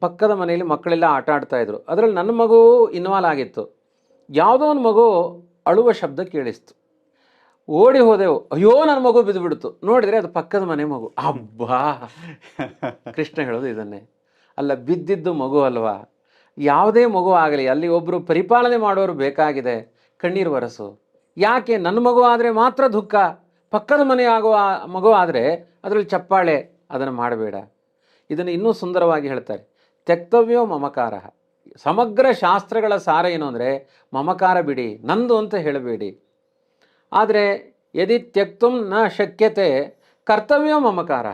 [SPEAKER 2] ಪಕ್ಕದ ಮನೆಯಲ್ಲಿ ಮಕ್ಕಳೆಲ್ಲ ಆಟ ಆಡ್ತಾಯಿದ್ರು, ಅದರಲ್ಲಿ ನನ್ನ ಮಗು ಇನ್ವಾಲ್ವ್ ಆಗಿತ್ತು. ಯಾವುದೋ ಒಂದು ಮಗು ಅಳುವ ಶಬ್ದ ಕೇಳಿಸ್ತು, ಓಡಿ ಹೋದೆವು. ಅಯ್ಯೋ ನನ್ನ ಮಗು ಬಿದ್ದುಬಿಡ್ತು. ನೋಡಿದರೆ ಅದು ಪಕ್ಕದ ಮನೆ ಮಗು. ಅಬ್ಬಾ, ಕೃಷ್ಣ ಹೇಳೋದು ಇದನ್ನೇ. ಅಲ್ಲ, ಬಿದ್ದಿದ್ದು ಮಗು ಅಲ್ವಾ? ಯಾವುದೇ ಮಗು ಆಗಲಿ, ಅಲ್ಲಿ ಒಬ್ಬರು ಪರಿಪಾಲನೆ ಮಾಡೋರು ಬೇಕಾಗಿದೆ. ಕಣ್ಣೀರು ಒರೆಸು. ಯಾಕೆ ನನ್ನ ಮಗು ಆದರೆ ಮಾತ್ರ ದುಃಖ, ಪಕ್ಕದ ಮನೆ ಆಗುವ ಮಗು ಆದರೆ ಅದರಲ್ಲಿ ಚಪ್ಪಾಳೆ, ಅದನ್ನು ಮಾಡಬೇಡ. ಇದನ್ನು ಇನ್ನೂ ಸುಂದರವಾಗಿ ಹೇಳ್ತಾರೆ, ತ್ಯಕ್ತವ್ಯೋ ಮಮಕಾರ. ಸಮಗ್ರ ಶಾಸ್ತ್ರಗಳ ಸಾರ ಏನು ಅಂದರೆ ಮಮಕಾರ ಬಿಡಿ, ನಂದು ಅಂತ ಹೇಳಬೇಡಿ. ಆದರೆ ಯದಿ ತ್ಯಕ್ತುಂ ನ ಶಕ್ಯತೆ ಕರ್ತವ್ಯ ಮಮಕಾರ.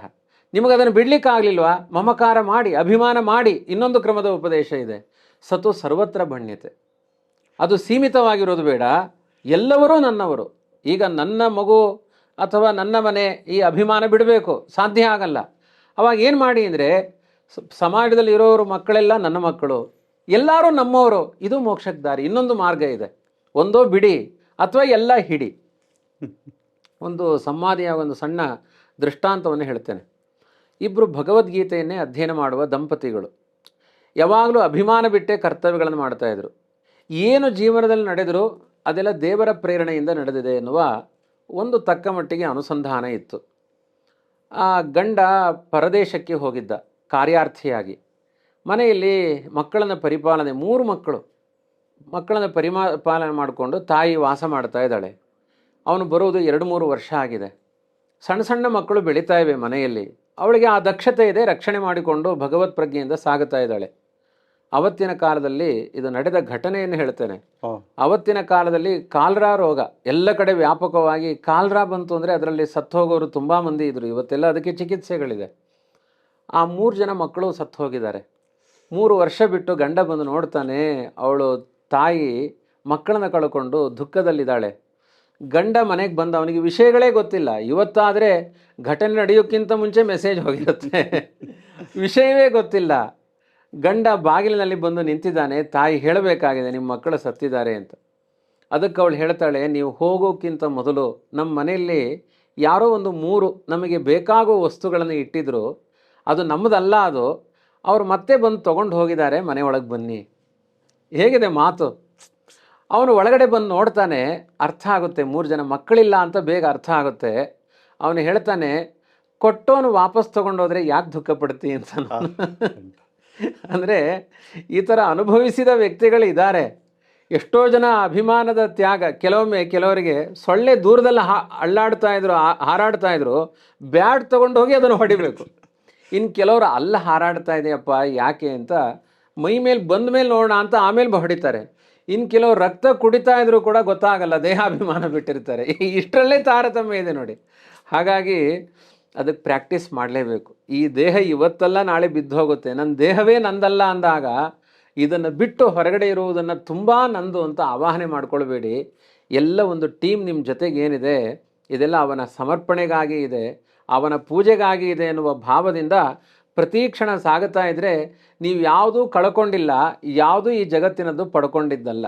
[SPEAKER 2] ನಿಮಗದನ್ನು ಬಿಡಲಿಕ್ಕಾಗಲಿಲ್ವಾ, ಮಮಕಾರ ಮಾಡಿ, ಅಭಿಮಾನ ಮಾಡಿ. ಇನ್ನೊಂದು ಕ್ರಮದ ಉಪದೇಶ ಇದೆ, ಸತು ಸರ್ವತ್ರ ಭಣ್ಯತೆ. ಅದು ಸೀಮಿತವಾಗಿರೋದು ಬೇಡ, ಎಲ್ಲವರೂ ನನ್ನವರು. ಈಗ ನನ್ನ ಮಗು ಅಥವಾ ನನ್ನ ಮನೆ, ಈ ಅಭಿಮಾನ ಬಿಡಬೇಕು, ಸಾಧ್ಯ ಆಗಲ್ಲ. ಅವಾಗ ಏನು ಮಾಡಿ ಅಂದರೆ, ಸಮಾಜದಲ್ಲಿ ಇರೋರು ಮಕ್ಕಳೆಲ್ಲ ನನ್ನ ಮಕ್ಕಳು, ಎಲ್ಲರೂ ನಮ್ಮವರು. ಇದು ಮೋಕ್ಷಕ್ಕೆ ದಾರಿ. ಇನ್ನೊಂದು ಮಾರ್ಗ ಇದೆ, ಒಂದೋ ಬಿಡಿ ಅಥವಾ ಎಲ್ಲ ಹಿಡಿ. ಒಂದು ಸಂವಾದಿಯ ಒಂದು ಸಣ್ಣ ದೃಷ್ಟಾಂತವನ್ನು ಹೇಳ್ತೇನೆ. ಇಬ್ಬರು ಭಗವದ್ಗೀತೆಯನ್ನೇ ಅಧ್ಯಯನ ಮಾಡುವ ದಂಪತಿಗಳು ಯಾವಾಗಲೂ ಅಭಿಮಾನ ಬಿಟ್ಟೇ ಕರ್ತವ್ಯಗಳನ್ನು ಮಾಡ್ತಾಯಿದ್ರು. ಏನು ಜೀವನದಲ್ಲಿ ನಡೆದರೂ ಅದೆಲ್ಲ ದೇವರ ಪ್ರೇರಣೆಯಿಂದ ನಡೆದಿದೆ ಎನ್ನುವ ಒಂದು ತಕ್ಕ ಮಟ್ಟಿಗೆ ಅನುಸಂಧಾನ ಇತ್ತು. ಆ ಗಂಡ ಪರದೇಶಕ್ಕೆ ಹೋಗಿದ್ದ ಕಾರ್ಯಾರ್ಥಿಯಾಗಿ. ಮನೆಯಲ್ಲಿ ಮಕ್ಕಳನ್ನು ಪರಿಪಾಲನೆ, 3 ಮಕ್ಕಳನ್ನು ಪರಿಪಾಲನೆ ಮಾಡಿಕೊಂಡು ತಾಯಿ ವಾಸ ಮಾಡ್ತಾ ಇದ್ದಾಳೆ. ಅವನು ಬರುವುದು 2-3 ವರ್ಷ ಆಗಿದೆ. ಸಣ್ಣ ಸಣ್ಣ ಮಕ್ಕಳು ಬೆಳೀತಾ ಇವೆ ಮನೆಯಲ್ಲಿ. ಅವಳಿಗೆ ಆ ದಕ್ಷತೆ ಇದೆ, ರಕ್ಷಣೆ ಮಾಡಿಕೊಂಡು ಭಗವತ್ ಪ್ರಜ್ಞೆಯಿಂದ ಸಾಗುತ್ತಾ ಇದ್ದಾಳೆ. ಅವತ್ತಿನ ಕಾಲದಲ್ಲಿ ಇದು ನಡೆದ ಘಟನೆಯನ್ನು ಹೇಳ್ತೇನೆ. ಅವತ್ತಿನ ಕಾಲದಲ್ಲಿ ಕಾಲ್ರಾ ರೋಗ ಎಲ್ಲ ಕಡೆ ವ್ಯಾಪಕವಾಗಿ. ಕಾಲ್ರಾ ಬಂತು ಅಂದರೆ ಅದರಲ್ಲಿ ಸತ್ತು ಹೋಗೋರು ತುಂಬ ಮಂದಿ ಇದ್ದರು. ಇವತ್ತೆಲ್ಲ ಅದಕ್ಕೆ ಚಿಕಿತ್ಸೆಗಳಿದೆ. ಆ 3 ಜನ ಮಕ್ಕಳು ಸತ್ತು ಹೋಗಿದ್ದಾರೆ. 3 ವರ್ಷ ಬಿಟ್ಟು ಗಂಡ ಬಂದು ನೋಡ್ತಾನೆ, ಅವಳು ತಾಯಿ ಮಕ್ಕಳನ್ನ ಕಳ್ಕೊಂಡು ದುಃಖದಲ್ಲಿದ್ದಾಳೆ. ಗಂಡ ಮನೆಗೆ ಬಂದ, ಅವನಿಗೆ ವಿಷಯಗಳೇ ಗೊತ್ತಿಲ್ಲ. ಇವತ್ತಾದರೆ ಘಟನೆ ನಡೆಯೋಕ್ಕಿಂತ ಮುಂಚೆ ಮೆಸೇಜ್ ಹೋಗಿರುತ್ತೆ, ವಿಷಯವೇ ಗೊತ್ತಿಲ್ಲ. ಗಂಡ ಬಾಗಿಲಿನಲ್ಲಿ ಬಂದು ನಿಂತಿದ್ದಾನೆ, ತಾಯಿ ಹೇಳಬೇಕಾಗಿದೆ ನಿಮ್ಮ ಮಕ್ಕಳು ಸತ್ತಿದ್ದಾರೆ ಅಂತ. ಅದಕ್ಕೆ ಅವಳು ಹೇಳ್ತಾಳೆ, ನೀವು ಹೋಗೋಕ್ಕಿಂತ ಮೊದಲು ನಮ್ಮ ಮನೆಯಲ್ಲಿ ಯಾರೋ ಒಂದು 3 ನಮಗೆ ಬೇಕಾಗುವ ವಸ್ತುಗಳನ್ನು ಇಟ್ಟಿದ್ರು, ಅದು ನಮ್ಮದಲ್ಲ, ಅದು ಅವ್ರು ಮತ್ತೆ ಬಂದು ತೊಗೊಂಡು ಹೋಗಿದ್ದಾರೆ, ಮನೆಯೊಳಗೆ ಬನ್ನಿ. ಹೇಗಿದೆ ಮಾತು? ಅವನು ಒಳಗಡೆ ಬಂದು ನೋಡ್ತಾನೆ, ಅರ್ಥ ಆಗುತ್ತೆ, 3 ಜನ ಮಕ್ಕಳಿಲ್ಲ ಅಂತ ಬೇಗ ಅರ್ಥ ಆಗುತ್ತೆ. ಅವನು ಹೇಳ್ತಾನೆ, ಕೊಟ್ಟವನು ವಾಪಸ್ ತೊಗೊಂಡೋದ್ರೆ ಯಾಕೆ ದುಃಖ ಪಡ್ತಿ ಅಂತ. ಅಂದರೆ ಈ ಥರ ಅನುಭವಿಸಿದ ವ್ಯಕ್ತಿಗಳಿದ್ದಾರೆ. ಎಷ್ಟೋ ಜನ ಅಭಿಮಾನದ ತ್ಯಾಗ, ಕೆಲವೊಮ್ಮೆ ಕೆಲವರಿಗೆ ಸೊಳ್ಳೆ ದೂರದಲ್ಲಿ ಅಳ್ಳಾಡ್ತಾ ಇದ್ರು, ಹಾರಾಡ್ತಾ ಇದ್ರು, ಬ್ಯಾಟ್ ತೊಗೊಂಡು ಹೋಗಿ ಅದನ್ನು ಹೊಡಿಬೇಕು. ಇನ್ನು ಕೆಲವರು ಅಲ್ಲ ಹಾರಾಡ್ತಾ ಇದೆಯಪ್ಪ ಯಾಕೆ ಅಂತ ಮೈ ಮೇಲೆ ಬಂದ ಮೇಲೆ ನೋಡೋಣ ಅಂತ ಆಮೇಲೆ ಹೊಡಿತಾರೆ. ಇನ್ನು ಕೆಲವರು ರಕ್ತ ಕುಡಿತಾ ಇದ್ರು ಕೂಡ ಗೊತ್ತಾಗಲ್ಲ, ದೇಹಾಭಿಮಾನ ಬಿಟ್ಟಿರ್ತಾರೆ. ಇಷ್ಟರಲ್ಲೇ ತಾರತಮ್ಯ ಇದೆ ನೋಡಿ. ಹಾಗಾಗಿ ಅದಕ್ಕೆ ಪ್ರಾಕ್ಟೀಸ್ ಮಾಡಲೇಬೇಕು. ಈ ದೇಹ ಇವತ್ತಲ್ಲ ನಾಳೆ ಬಿದ್ದು ಹೋಗುತ್ತೆ, ನನ್ನ ದೇಹವೇ ನಂದಲ್ಲ ಅಂದಾಗ ಇದನ್ನು ಬಿಟ್ಟು ಹೊರಗಡೆ ಇರುವುದನ್ನು ತುಂಬ ನಂದು ಅಂತ ಆವಾಹನೆ ಮಾಡ್ಕೊಳ್ಬೇಡಿ. ಎಲ್ಲ ಒಂದು ಟೀಮ್ ನಿಮ್ಮ ಜೊತೆಗೆ ಏನಿದೆ, ಇದೆಲ್ಲ ಅವನ ಸಮರ್ಪಣೆಗಾಗಿ ಇದೆ, ಅವನ ಪೂಜೆಗಾಗಿ ಇದೆ ಎನ್ನುವ ಭಾವದಿಂದ ಪ್ರತಿ ಕ್ಷಣ ಸಾಗುತ್ತಾ ಇದ್ದರೆ ನೀವು ಯಾವುದೂ ಕಳ್ಕೊಂಡಿಲ್ಲ, ಯಾವುದೂ ಈ ಜಗತ್ತಿನದ್ದು ಪಡ್ಕೊಂಡಿದ್ದಲ್ಲ.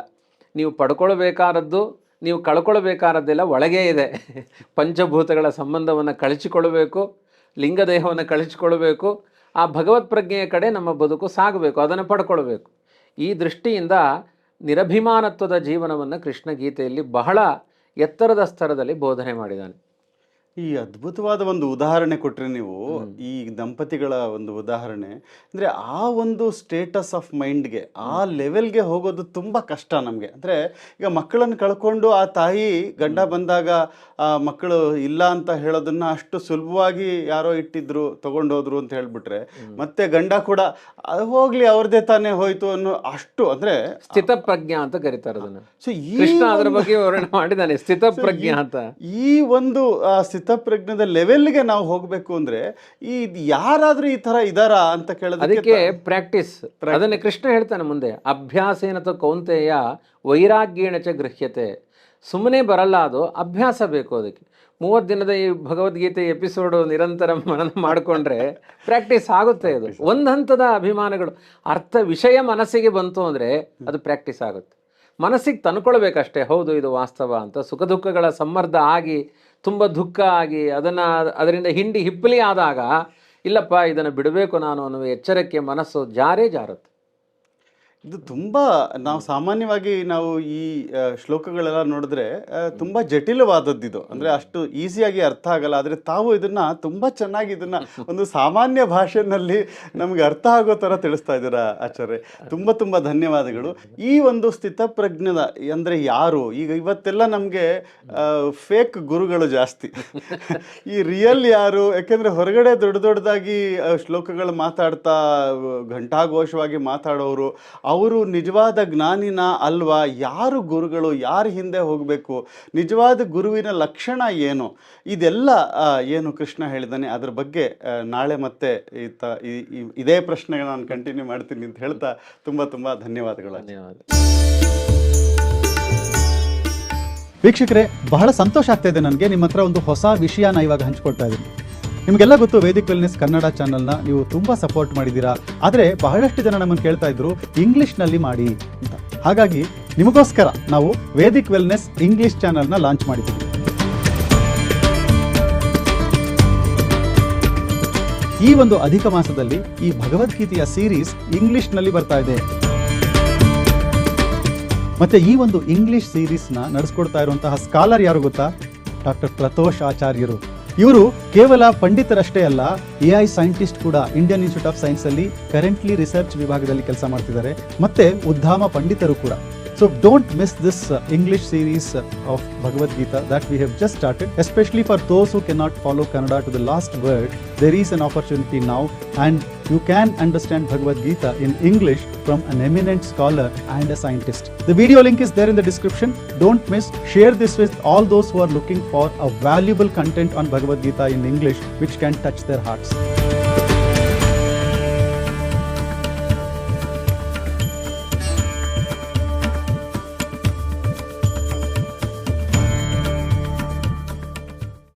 [SPEAKER 2] ನೀವು ಪಡ್ಕೊಳ್ಬೇಕಾದದ್ದು, ನೀವು ಕಳ್ಕೊಳ್ಬೇಕಾದದ್ದೆಲ್ಲ ಒಳಗೇ ಇದೆ. ಪಂಚಭೂತಗಳ ಸಂಬಂಧವನ್ನು ಕಳಚಿಕೊಳ್ಳಬೇಕು, ಲಿಂಗದೇಹವನ್ನು ಕಳಚಿಕೊಳ್ಳಬೇಕು, ಆ ಭಗವತ್ ಪ್ರಜ್ಞೆಯ ಕಡೆ ನಮ್ಮ ಬದುಕು ಸಾಗಬೇಕು, ಅದನ್ನು ಪಡ್ಕೊಳ್ಬೇಕು. ಈ ದೃಷ್ಟಿಯಿಂದ ನಿರಭಿಮಾನತ್ವದ ಜೀವನವನ್ನು ಕೃಷ್ಣ ಗೀತೆಯಲ್ಲಿ ಬಹಳ ಎತ್ತರದ ಸ್ತರದಲ್ಲಿ ಬೋಧನೆ ಮಾಡಿದ್ದಾನೆ.
[SPEAKER 1] ಈ ಅದ್ಭುತವಾದ ಒಂದು ಉದಾಹರಣೆ ಕೊಟ್ರಿ ನೀವು, ಈ ದಂಪತಿಗಳ ಒಂದು ಉದಾಹರಣೆ. ಅಂದರೆ ಆ ಒಂದು ಸ್ಟೇಟಸ್ ಆಫ್ ಮೈಂಡ್ಗೆ, ಆ ಲೆವೆಲ್ಗೆ ಹೋಗೋದು ತುಂಬ ಕಷ್ಟ ನಮಗೆ. ಅಂದರೆ ಈಗ ಮಕ್ಕಳನ್ನು ಕಳ್ಕೊಂಡು ಆ ತಾಯಿ ಗಂಡ ಬಂದಾಗ ಆ ಮಕ್ಕಳು ಇಲ್ಲ ಅಂತ ಹೇಳೋದನ್ನ ಅಷ್ಟು ಸುಲಭವಾಗಿ ಯಾರೋ ಇಟ್ಟಿದ್ರು ತಗೊಂಡೋದ್ರು ಅಂತ ಹೇಳ್ಬಿಟ್ರೆ, ಮತ್ತೆ ಗಂಡ ಕೂಡ ಅದು ಹೋಗ್ಲಿ ಅವ್ರದ್ದೇ ತಾನೇ ಹೋಯ್ತು ಅನ್ನೋ ಅಷ್ಟು, ಅಂದರೆ
[SPEAKER 2] ಸ್ಥಿತಪ್ರಜ್ಞಾ ಅಂತ ಕರೀತಾರೆ ಅದನ್ನು.
[SPEAKER 1] ಸೊ ಈ
[SPEAKER 2] ಕೃಷ್ಣ ಅದರ ಬಗ್ಗೆ ವಿವರಣೆ ಮಾಡಿದ್ದಾನೆ, ಸ್ಥಿತಪ್ರಜ್ಞಾ ಅಂತ.
[SPEAKER 1] ಈ ಒಂದು ಸ್ಥಿತಪ್ರಜ್ಞದ ಲೆವೆಲ್ಗೆ ನಾವು ಹೋಗಬೇಕು ಅಂದ್ರೆ ಈ ಯಾರಾದ್ರೂ ಈ ತರ ಇದಾರ ಅಂತ
[SPEAKER 2] ಅದಕ್ಕೆ ಪ್ರಾಕ್ಟೀಸ್. ಅದನ್ನೇ ಕೃಷ್ಣ ಹೇಳ್ತಾನೆ ಮುಂದೆ, ಅಭ್ಯಾಸೇನ ತು ಕೌಂತೆಯ ವೈರಾಗ್ಯೇಣ ಚ ಗೃಹ್ಯತೆ. ಸುಮ್ಮನೆ ಬರಲ್ಲ, ಅದು ಅಭ್ಯಾಸ ಬೇಕು. ಅದಕ್ಕೆ 30 ದಿನದ ಈ ಭಗವದ್ಗೀತೆ ಎಪಿಸೋಡು ನಿರಂತರ ಮನನ ಮಾಡಿಕೊಂಡ್ರೆ ಪ್ರಾಕ್ಟೀಸ್ ಆಗುತ್ತೆ. ಅದು ಒಂದು ಹಂತದ ಅಭಿಮಾನಗಳು, ಅರ್ಥ ವಿಷಯ ಮನಸ್ಸಿಗೆ ಬಂತು ಅಂದರೆ ಅದು ಪ್ರಾಕ್ಟೀಸ್ ಆಗುತ್ತೆ. ಮನಸ್ಸಿಗೆ ತಂದ್ಕೊಳ್ಬೇಕಷ್ಟೇ, ಹೌದು ಇದು ವಾಸ್ತವ ಅಂತ. ಸುಖ ದುಃಖಗಳ ಸಮ್ಮರ್ದ ಆಗಿ ತುಂಬ ದುಃಖ ಆಗಿ ಅದರಿಂದ ಹಿಂಡಿ ಹಿಪ್ಪಲಿ ಆದಾಗ ಇಲ್ಲಪ್ಪ ಇದನ್ನು ಬಿಡಬೇಕು ನಾನು ಅನ್ನುವ ಎಚ್ಚರಕ್ಕೆ ಮನಸ್ಸು ಜಾರುತ್ತೆ.
[SPEAKER 1] ಇದು ತುಂಬ ನಾವು ಸಾಮಾನ್ಯವಾಗಿ ನಾವು ಈ ಶ್ಲೋಕಗಳೆಲ್ಲ ನೋಡಿದ್ರೆ ತುಂಬ ಜಟಿಲವಾದದ್ದಿದು. ಅಂದರೆ ಅಷ್ಟು ಈಸಿಯಾಗಿ ಅರ್ಥ ಆಗಲ್ಲ. ಆದರೆ ತಾವು ಇದನ್ನು ತುಂಬ ಚೆನ್ನಾಗಿ ಇದನ್ನು ಒಂದು ಸಾಮಾನ್ಯ ಭಾಷೆಯಲ್ಲಿ ನಮಗೆ ಅರ್ಥ ಆಗೋ ಥರ ತಿಳಿಸ್ತಾ ಇದ್ದೀರಾ ಆಚಾರ್ಯ. ತುಂಬ ತುಂಬ ಧನ್ಯವಾದಗಳು. ಈ ಒಂದು ಸ್ಥಿತಪ್ರಜ್ಞದ ಅಂದರೆ ಯಾರು, ಈಗ ಇವತ್ತೆಲ್ಲ ನಮಗೆ ಫೇಕ್ ಗುರುಗಳು ಜಾಸ್ತಿ. ಈ ರಿಯಲ್ ಯಾರು, ಯಾಕೆಂದರೆ ಹೊರಗಡೆ ದೊಡ್ಡದಾಗಿ ಶ್ಲೋಕಗಳು ಮಾತಾಡ್ತಾ ಘಂಟಾಘೋಷವಾಗಿ ಮಾತಾಡೋರು ಅವರು ನಿಜವಾದ ಜ್ಞಾನಿನ ಅಲ್ವಾ? ಯಾರು ಗುರುಗಳು, ಯಾರು ಹಿಂದೆ ಹೋಗಬೇಕು, ನಿಜವಾದ ಗುರುವಿನ ಲಕ್ಷಣ ಏನು, ಇದೆಲ್ಲ ಏನು ಕೃಷ್ಣ ಹೇಳಿದ್ದಾನೆ ಅದ್ರ ಬಗ್ಗೆ ನಾಳೆ ಮತ್ತೆ ಇದೇ ಪ್ರಶ್ನೆ ನಾನು ಕಂಟಿನ್ಯೂ ಮಾಡ್ತೀನಿ ಅಂತ ಹೇಳ್ತಾ ತುಂಬ ತುಂಬ ಧನ್ಯವಾದಗಳು.
[SPEAKER 3] ವೀಕ್ಷಕರೇ, ಬಹಳ ಸಂತೋಷ ಆಗ್ತಾ ಇದೆ ನನಗೆ. ನಿಮ್ಮ ಹತ್ರ ಒಂದು ಹೊಸ ವಿಷಯನ ಇವಾಗ ಹಂಚ್ಕೊಳ್ತಾ ಇದ್ದೀನಿ. ನಿಮಗೆಲ್ಲ ಗೊತ್ತು, ವೇದಿಕ್ ವೆಲ್ನೆಸ್ ಕನ್ನಡ ಚಾನಲ್ನ ನೀವು ತುಂಬ ಸಪೋರ್ಟ್ ಮಾಡಿದ್ದೀರಾ. ಆದರೆ ಬಹಳಷ್ಟು ಜನ ನಮ್ಮನ್ನು ಕೇಳ್ತಾ ಇದ್ರು ಇಂಗ್ಲೀಷ್ನಲ್ಲಿ ಮಾಡಿ ಅಂತ. ಹಾಗಾಗಿ ನಿಮಗೋಸ್ಕರ ನಾವು ವೇದಿಕ್ ವೆಲ್ನೆಸ್ ಇಂಗ್ಲೀಷ್ ಚಾನಲ್ನ ಲಾಂಚ್ ಮಾಡಿದ್ದೀವಿ. ಈ ಒಂದು ಅಧಿಕ ಮಾಸದಲ್ಲಿ ಈ ಭಗವದ್ಗೀತೆಯ ಸೀರೀಸ್ ಇಂಗ್ಲಿಷ್ನಲ್ಲಿ ಬರ್ತಾ ಇದೆ. ಮತ್ತೆ ಈ ಒಂದು ಇಂಗ್ಲಿಷ್ ಸೀರೀಸ್ನ ನಡೆಸ್ಕೊಡ್ತಾ ಇರುವಂತಹ ಸ್ಕಾಲರ್ ಯಾರು ಗೊತ್ತಾ? ಡಾಕ್ಟರ್ ಪ್ರತೋಷ್ ಆಚಾರ್ಯರು. ಇವರು ಕೇವಲ ಪಂಡಿತರಷ್ಟೇ ಅಲ್ಲ, AI ಸೈಂಟಿಸ್ಟ್ ಕೂಡ. ಇಂಡಿಯನ್ ಇನ್ಸ್ಟಿಟ್ಯೂಟ್ ಆಫ್ ಸೈನ್ಸ್ ಅಲ್ಲಿ ಕರೆಂಟ್ಲಿ ರಿಸರ್ಚ್ ವಿಭಾಗದಲ್ಲಿ ಕೆಲಸ ಮಾಡ್ತಿದ್ದಾರೆ. ಮತ್ತೆ ಉದ್ಧಾಮ ಪಂಡಿತರು ಕೂಡ. So don't miss this English series of Bhagavad Gita that we have just started. Especially for those who cannot follow Kannada to the last word, there is an opportunity now, and you can understand Bhagavad Gita in English from an eminent scholar and a scientist. The video link is there in the description. Don't miss. Share this with all those who are looking for a valuable content on Bhagavad Gita in English which can touch their hearts.